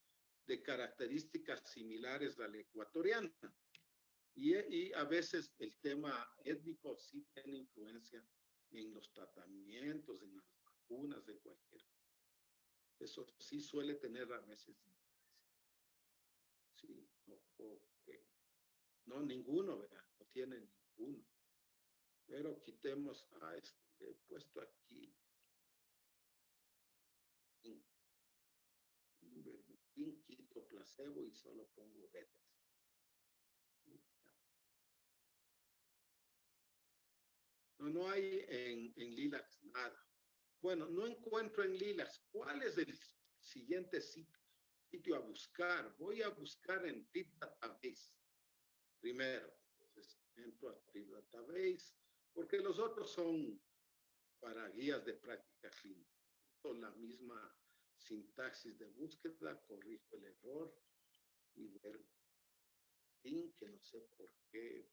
de características similares a la ecuatoriana. Y a veces el tema étnico sí tiene influencia en los tratamientos, en las vacunas, de cualquier. Eso sí suele tener a veces influencia. Sí, okay. No, ninguno, ¿verdad? No tiene ninguno. Pero quitemos a este, he puesto aquí. Quito placebo y solo pongo betas. No hay en Lilacs nada. Bueno, no encuentro en Lilacs. ¿Cuál es el siguiente sitio a buscar? Voy a buscar en Trip Database. Primero, entonces entro a Trip Database, porque los otros son para guías de práctica clínica. Con la misma sintaxis de búsqueda, corrijo el error y ver que no sé por qué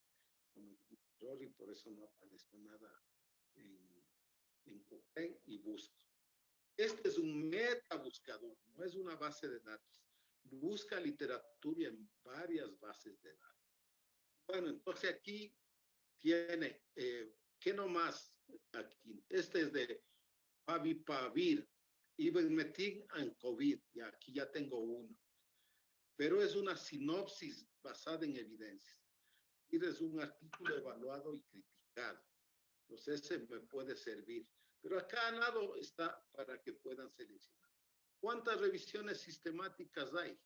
error y por eso no aparece nada en Cochrane y busco. Este es un metabuscador, no es una base de datos. Busca literatura en varias bases de datos. Bueno, entonces aquí tiene, ¿qué nomás? Aquí, este es de Favipiravir, ivermectin en COVID, y aquí ya tengo uno. Pero es una sinopsis basada en evidencias. Y es un artículo evaluado y criticado. Entonces, ese me puede servir. Pero acá al lado está para que puedan seleccionar. ¿Cuántas revisiones sistemáticas hay?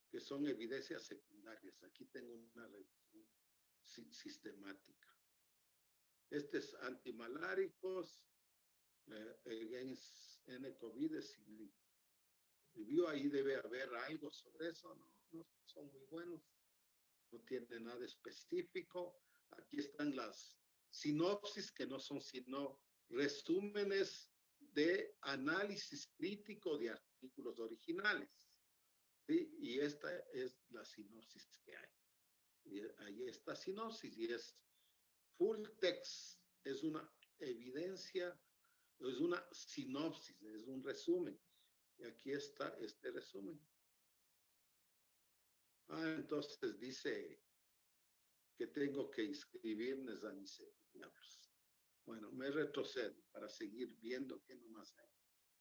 Que son evidencias secundarias. Aquí tengo una revisión sistemática. Este es antimaláricos, against N-COVID, review, ahí debe haber algo sobre eso, no son muy buenos, no tiene nada específico. Aquí están las sinopsis, que no son sino resúmenes de análisis crítico de artículos originales, ¿sí? Y esta es la sinopsis que hay. Y ahí está sinopsis y es full text, es una evidencia, es una sinopsis, es un resumen. Y aquí está este resumen. Entonces dice que tengo que inscribirme a mis diablos. Bueno, me retrocedo para seguir viendo qué nomás hay.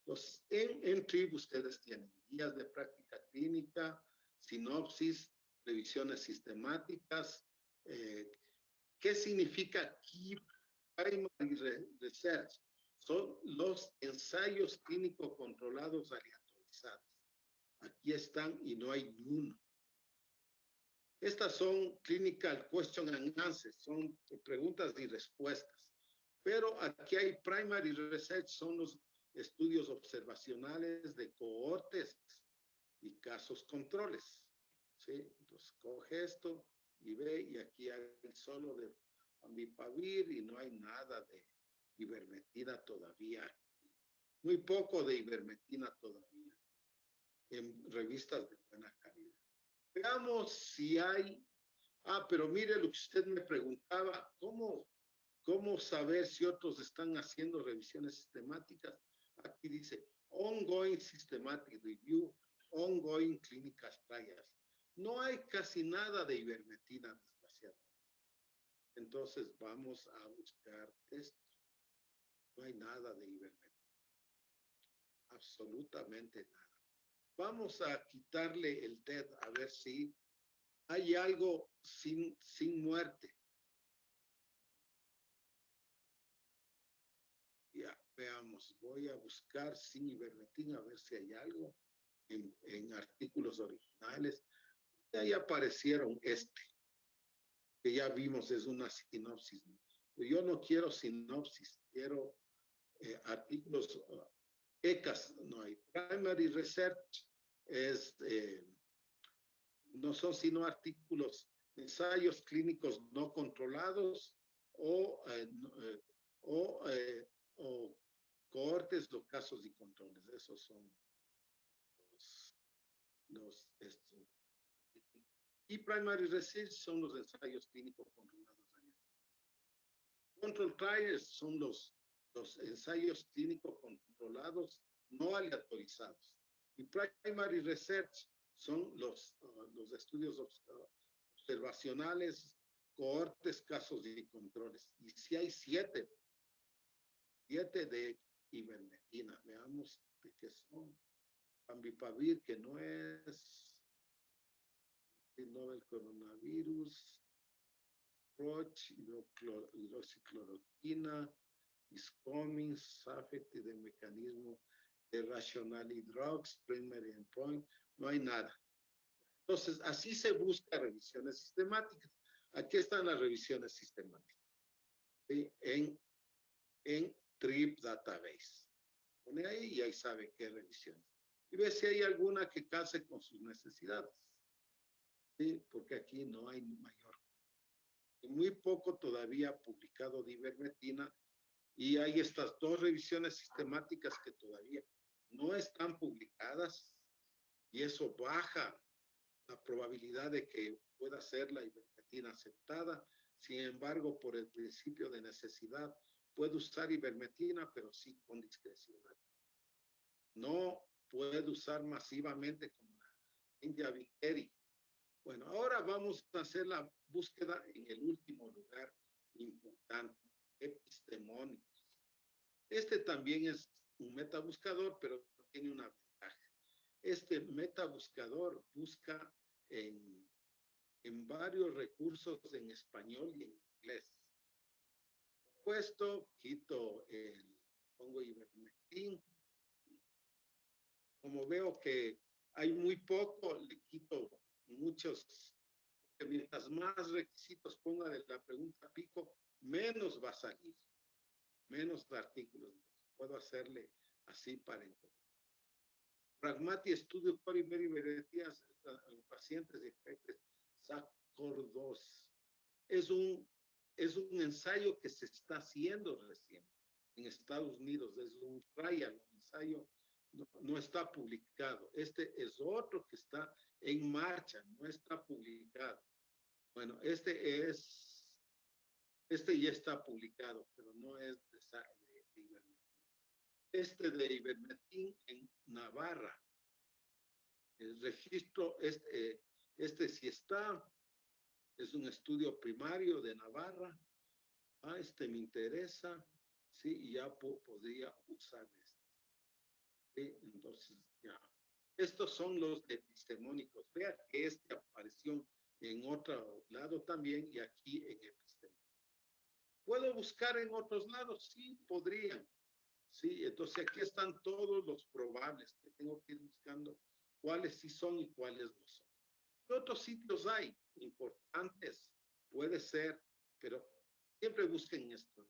Entonces, en TRIB ustedes tienen guías de práctica clínica, sinopsis, revisiones sistemáticas. ¿Qué significa KEEP? primary research son los ensayos clínicos controlados aleatorizados. Aquí están y no hay ni uno. Estas son clinical question and answers, son preguntas y respuestas. Pero aquí hay primary research, son los estudios observacionales de cohortes y casos controles. ¿Sí? Entonces coge esto y ve, y aquí hay solo de Favipiravir y no hay nada de ivermectina todavía. Muy poco de ivermectina todavía en revistas de buena calidad. Veamos si hay. Pero mire lo que usted me preguntaba, ¿cómo saber si otros están haciendo revisiones sistemáticas? Aquí dice, ongoing systematic review, ongoing clinical trials. No hay casi nada de ivermectina, desgraciadamente. Entonces vamos a buscar esto. No hay nada de ivermectina. Absolutamente nada. Vamos a quitarle el TED a ver si hay algo sin muerte. Ya, veamos. Voy a buscar sin ivermectina a ver si hay algo en artículos originales. Y ahí aparecieron que ya vimos, es una sinopsis. Yo no quiero sinopsis, quiero artículos ECAS, no hay. Primary Research no son sino artículos, ensayos clínicos no controlados o cohortes o casos y controles. Esos son y primary research son los ensayos clínicos controlados. Control trials son los ensayos clínicos controlados no aleatorizados. Y primary research son los estudios observacionales, cohortes, casos y controles. Y si hay 7 de ivermectina, veamos de qué son. Favipiravir, que no es el novel coronavirus, Roche, hidroxicloroquina, Iscomin, Safety de mecanismo de rationality drugs, primary endpoint, no hay nada. Entonces, así se busca revisiones sistemáticas. Aquí están las revisiones sistemáticas, ¿sí? En TRIP Database. Pone ahí y ahí sabe qué revisiones. Y ve si hay alguna que case con sus necesidades. ¿Sí? Porque aquí no hay mayor. Muy poco todavía publicado de ivermectina, y hay estas 2 revisiones sistemáticas que todavía no están publicadas, y eso baja la probabilidad de que pueda ser la ivermectina aceptada. Sin embargo, por el principio de necesidad, puede usar ivermectina, pero sí con discreción. No puede usar masivamente como la India Victory. Bueno, ahora vamos a hacer la búsqueda en el último lugar importante, epistemónicos. Este también es un metabuscador, pero tiene una ventaja. Este metabuscador busca en varios recursos en español y en inglés. Puesto, pongo ivermectin. Como veo que hay muy poco, le quito muchos. Mientras más requisitos ponga de la pregunta pico, menos va a salir, menos artículos. Puedo hacerle así para encontrar. Pragmati estudio poliveritías en pacientes de infectes SARS-CoV-2. Es un ensayo que se está haciendo recién en Estados Unidos, es un trial, un ensayo, no está publicado. Este es otro que está en marcha, no está publicado. Bueno, este ya está publicado, pero no es de ivermectin. Este de ivermectin en Navarra. El registro, este sí está, es un estudio primario de Navarra. Este me interesa, sí, y ya podría usar este. ¿Sí? Entonces, ya. Estos son los epistemónicos. Vea que este apareció en otro lado también y aquí en epistemónicos. ¿Puedo buscar en otros lados? Sí, podrían. Sí, entonces aquí están todos los probables que tengo que ir buscando cuáles sí son y cuáles no son. ¿Qué otros sitios hay importantes? Puede ser, pero siempre busquen esto.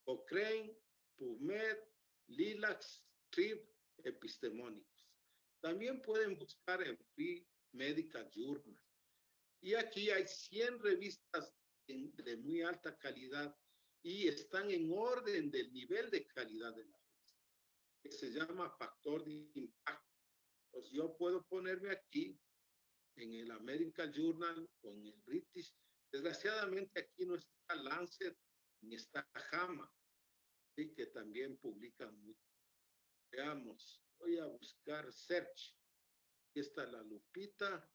Cochrane, PubMed, Lilacs, Trip, epistemónicos. También pueden buscar en Free Medical Journal. Y aquí hay 100 revistas de muy alta calidad y están en orden del nivel de calidad de la revista, que se llama factor de impacto. Pues yo puedo ponerme aquí en el American Journal o en el British. Desgraciadamente aquí no está Lancet ni está JAMA, ¿sí? Que también publican mucho. Veamos, voy a buscar Search. Aquí está la lupita,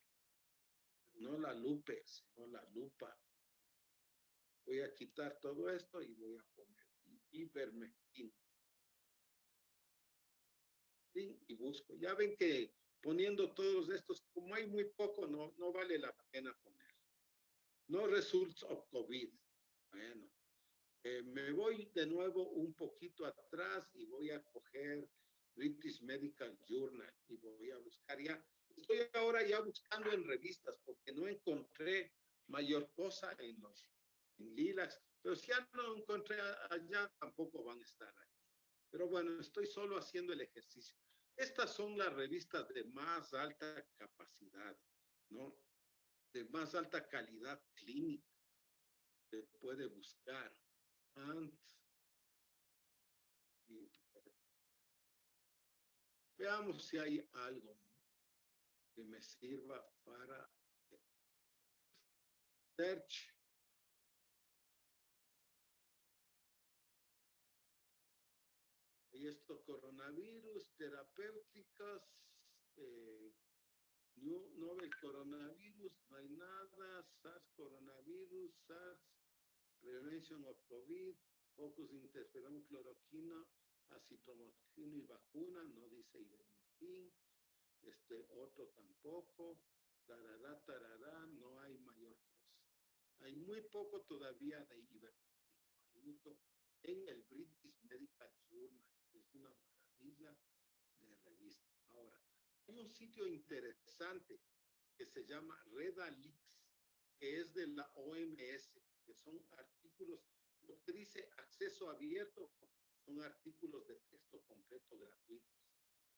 no la lupe, sino la lupa. Voy a quitar todo esto y voy a poner ivermectina. ¿Sí? Y busco. Ya ven que poniendo todos estos, como hay muy poco, no vale la pena poner. No results of COVID. Bueno, me voy de nuevo un poquito atrás y voy a coger British Medical Journal y voy a buscar ya. Estoy ahora ya buscando en revistas porque no encontré mayor cosa en Lilacs, pero si ya no encontré allá, tampoco van a estar aquí. Pero bueno, estoy solo haciendo el ejercicio. Estas son las revistas de más alta capacidad, ¿no? De más alta calidad clínica. Se puede buscar. And, y veamos si hay algo que me sirva para search. Y esto, coronavirus, terapéuticas, novel coronavirus, no hay nada, SARS coronavirus, SARS, prevention of COVID, focus interferón cloroquina, acitromicina y vacuna, no dice ivermectin, otro tampoco, tarará, no hay mayor cosa. Hay muy poco todavía de ivermectin, hay mucho en el British Medical Journal, es una maravilla de revista. Ahora, hay un sitio interesante que se llama Redalix, que es de la OMS, que son artículos, lo que dice acceso abierto, son artículos de texto completo gratuitos.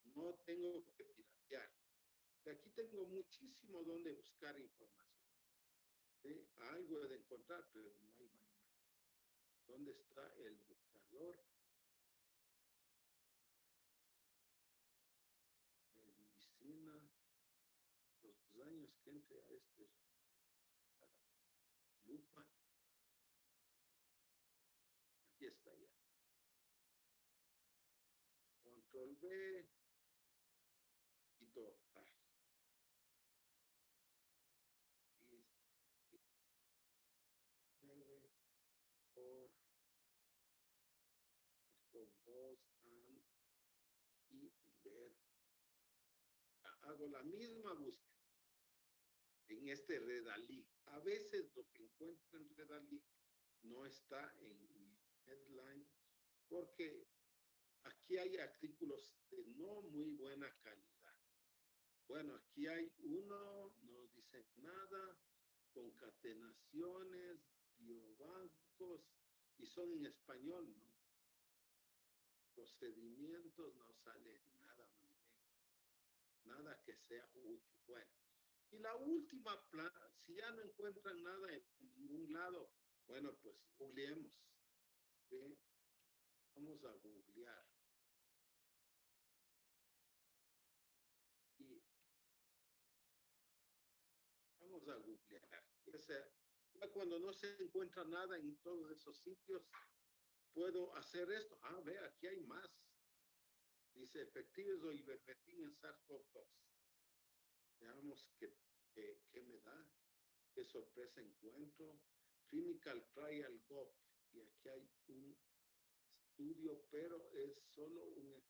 No tengo que piratear. De aquí tengo muchísimo donde buscar información. ¿Sí? Algo de encontrar, pero no hay mayor. ¿Dónde está el buscador? Medicina. Los años que entre a lupa. Aquí está ya. Control B. Quito A. Y 9 por 2 y ver. Hago la misma búsqueda en este Redalí. A veces lo que encuentro en Redalí no está en mi headline porque aquí hay artículos de no muy buena calidad. Bueno, aquí hay uno, no dice nada, concatenaciones, biobancos, y son en español, ¿no? Procedimientos, no sale nada más bien. Nada que sea útil. Bueno, y la última, si ya no encuentran nada en ningún lado, bueno, pues googleemos. ¿Sí? Vamos a googlear. Y vamos a googlear. Ya cuando no se encuentra nada en todos esos sitios, puedo hacer esto. Ah, ve, aquí hay más. Dice efectivos o ivermectin en SARS-CoV-2. Veamos qué me da. Qué sorpresa encuentro. Clinical Trial Gov. Y aquí hay un estudio, pero es solo un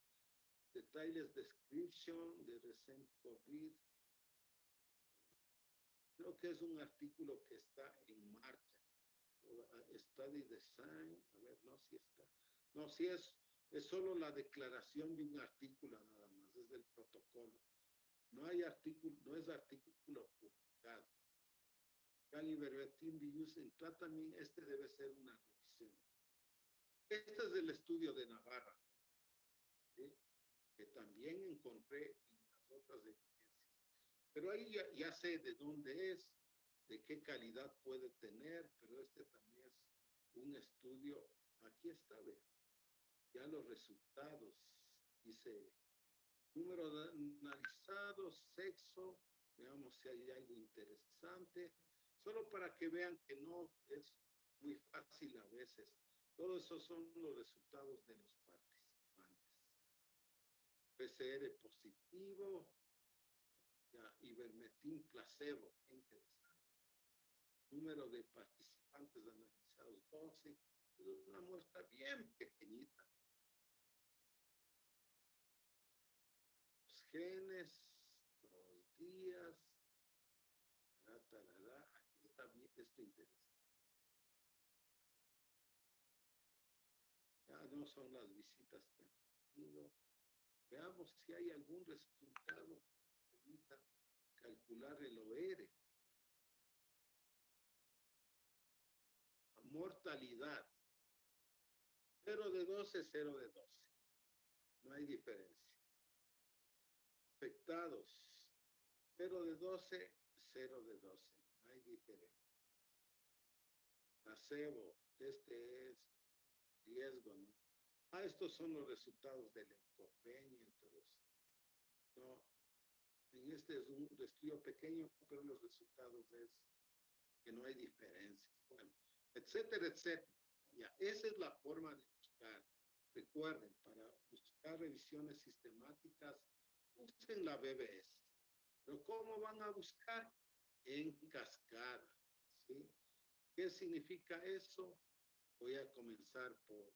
detalles description de recent COVID. Creo que es un artículo que está en marcha. Study design, a ver, no, si está. No, si es solo la declaración de un artículo nada más, es del protocolo. No hay artículo, no es artículo publicado. Caliber Team Use, también este debe ser una revisión. Este es del estudio de Navarra, ¿sí? Que también encontré en las otras evidencias. Pero ahí ya sé de dónde es, de qué calidad puede tener, pero este también es un estudio. Aquí está, vean, ya los resultados. Dice, número de analizados, sexo, veamos si hay algo interesante, solo para que vean que no es muy fácil a veces. Todos esos son los resultados de los participantes. PCR positivo, ya, ivermectin placebo, interesante. Número de participantes analizados, 12, una muestra bien pequeñita. Los genes, los días, aquí está bien, esto interesante. Ya no son las visitas que han tenido. Veamos si hay algún resultado que permita calcular el OR. Mortalidad. 0 de 12, 0 de 12. No hay diferencia. Afectados. 0 de 12, 0 de 12. No hay diferencia. Placebo. Este es riesgo, ¿no? Estos son los resultados del leucopenia y todo eso. No, en este es un estudio pequeño, pero los resultados es que no hay diferencias. Bueno, etcétera, etcétera. Ya, esa es la forma de buscar. Recuerden, para buscar revisiones sistemáticas, usen la BBS. Pero ¿cómo van a buscar? En cascada. ¿Sí? ¿Qué significa eso? Voy a comenzar por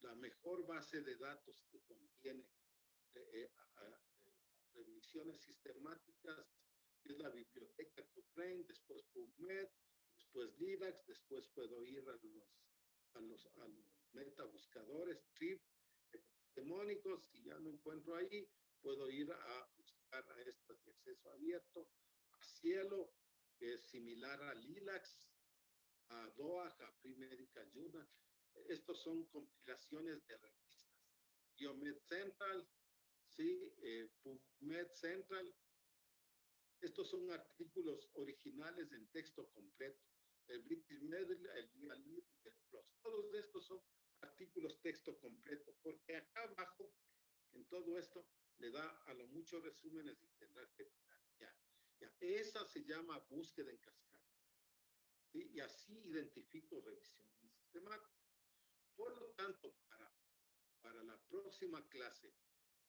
la mejor base de datos que contiene revisiones sistemáticas, que es la biblioteca Cochrane, después PubMed, después LIDAX, después puedo ir a los metabuscadores, TRIP, demónicos, si ya no encuentro ahí, puedo ir a buscar a estas de acceso abierto, a Cielo, que es similar a LILAX, a DOAG, a Free Medical Journal. Estos son compilaciones de revistas. Biomed Central, sí, PubMed Central. Estos son artículos originales en texto completo. El British Medical, el Plus. Todos estos son artículos texto completo, porque acá abajo, en todo esto, le da a lo muchos resúmenes y tendrá que ya. Esa se llama búsqueda en cascada. ¿Sí? Y así identifico revisiones sistemáticas. Por lo tanto, para la próxima clase,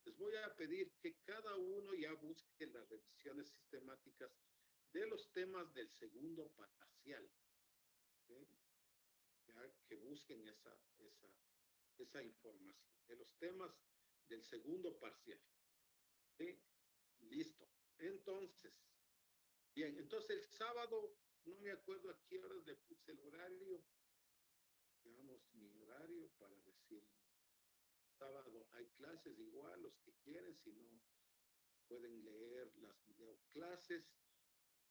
les voy a pedir que cada uno ya busque las revisiones sistemáticas de los temas del segundo parcial. ¿Sí? Ya que busquen esa información de los temas del segundo parcial. ¿Sí? Listo. Entonces, bien, entonces el sábado, no me acuerdo a qué horas le puse el horario. Digamos mi horario para decirlo. Sábado hay clases igual, los que quieren, si no, pueden leer las videoclases,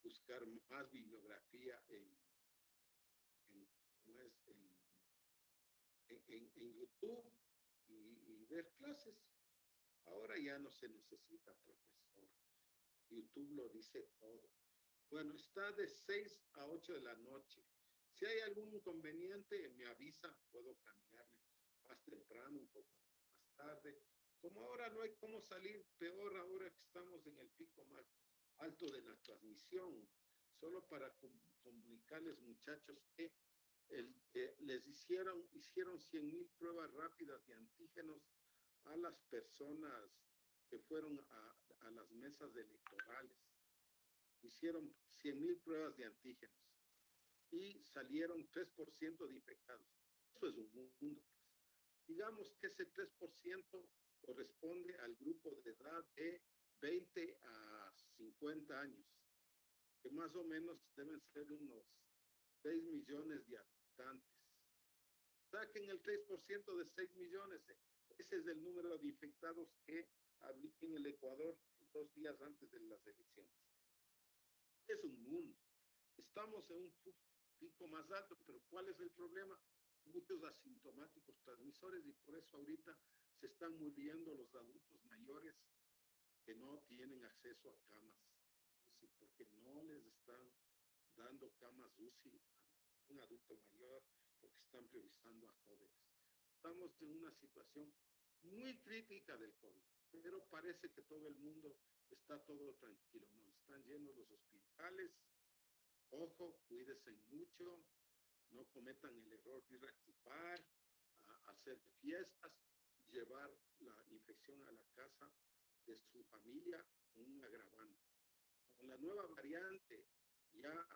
buscar más bibliografía en YouTube y ver clases. Ahora ya no se necesita profesor. YouTube lo dice todo. Bueno, está de 6 a 8 de la noche. Si hay algún inconveniente, me avisa, puedo cambiarle más temprano, un poco más tarde. Como ahora no hay cómo salir, peor ahora que estamos en el pico más alto de la transmisión. Solo para comunicarles, muchachos, que les hicieron 100,000 pruebas rápidas de antígenos a las personas que fueron a las mesas electorales. Hicieron 100,000 pruebas de antígenos y salieron 3% de infectados. Eso es un mundo. Digamos que ese 3% corresponde al grupo de edad de 20 a 50 años, que más o menos deben ser unos 6 millones de habitantes. Saquen el 3% de 6 millones. Ese es el número de infectados que había en el Ecuador 2 días antes de las elecciones. Es un mundo. Estamos en un pico más alto, pero ¿cuál es el problema? Muchos asintomáticos transmisores y por eso ahorita se están muriendo los adultos mayores que no tienen acceso a camas, ¿sí? Porque no les están dando camas UCI a un adulto mayor porque están priorizando a jóvenes. Estamos en una situación muy crítica del COVID, pero parece que todo el mundo está todo tranquilo, no están llenos los hospitales. Ojo, cuídense mucho, no cometan el error de reactivar, hacer fiestas, llevar la infección a la casa de su familia, un agravante. Con la nueva variante, ya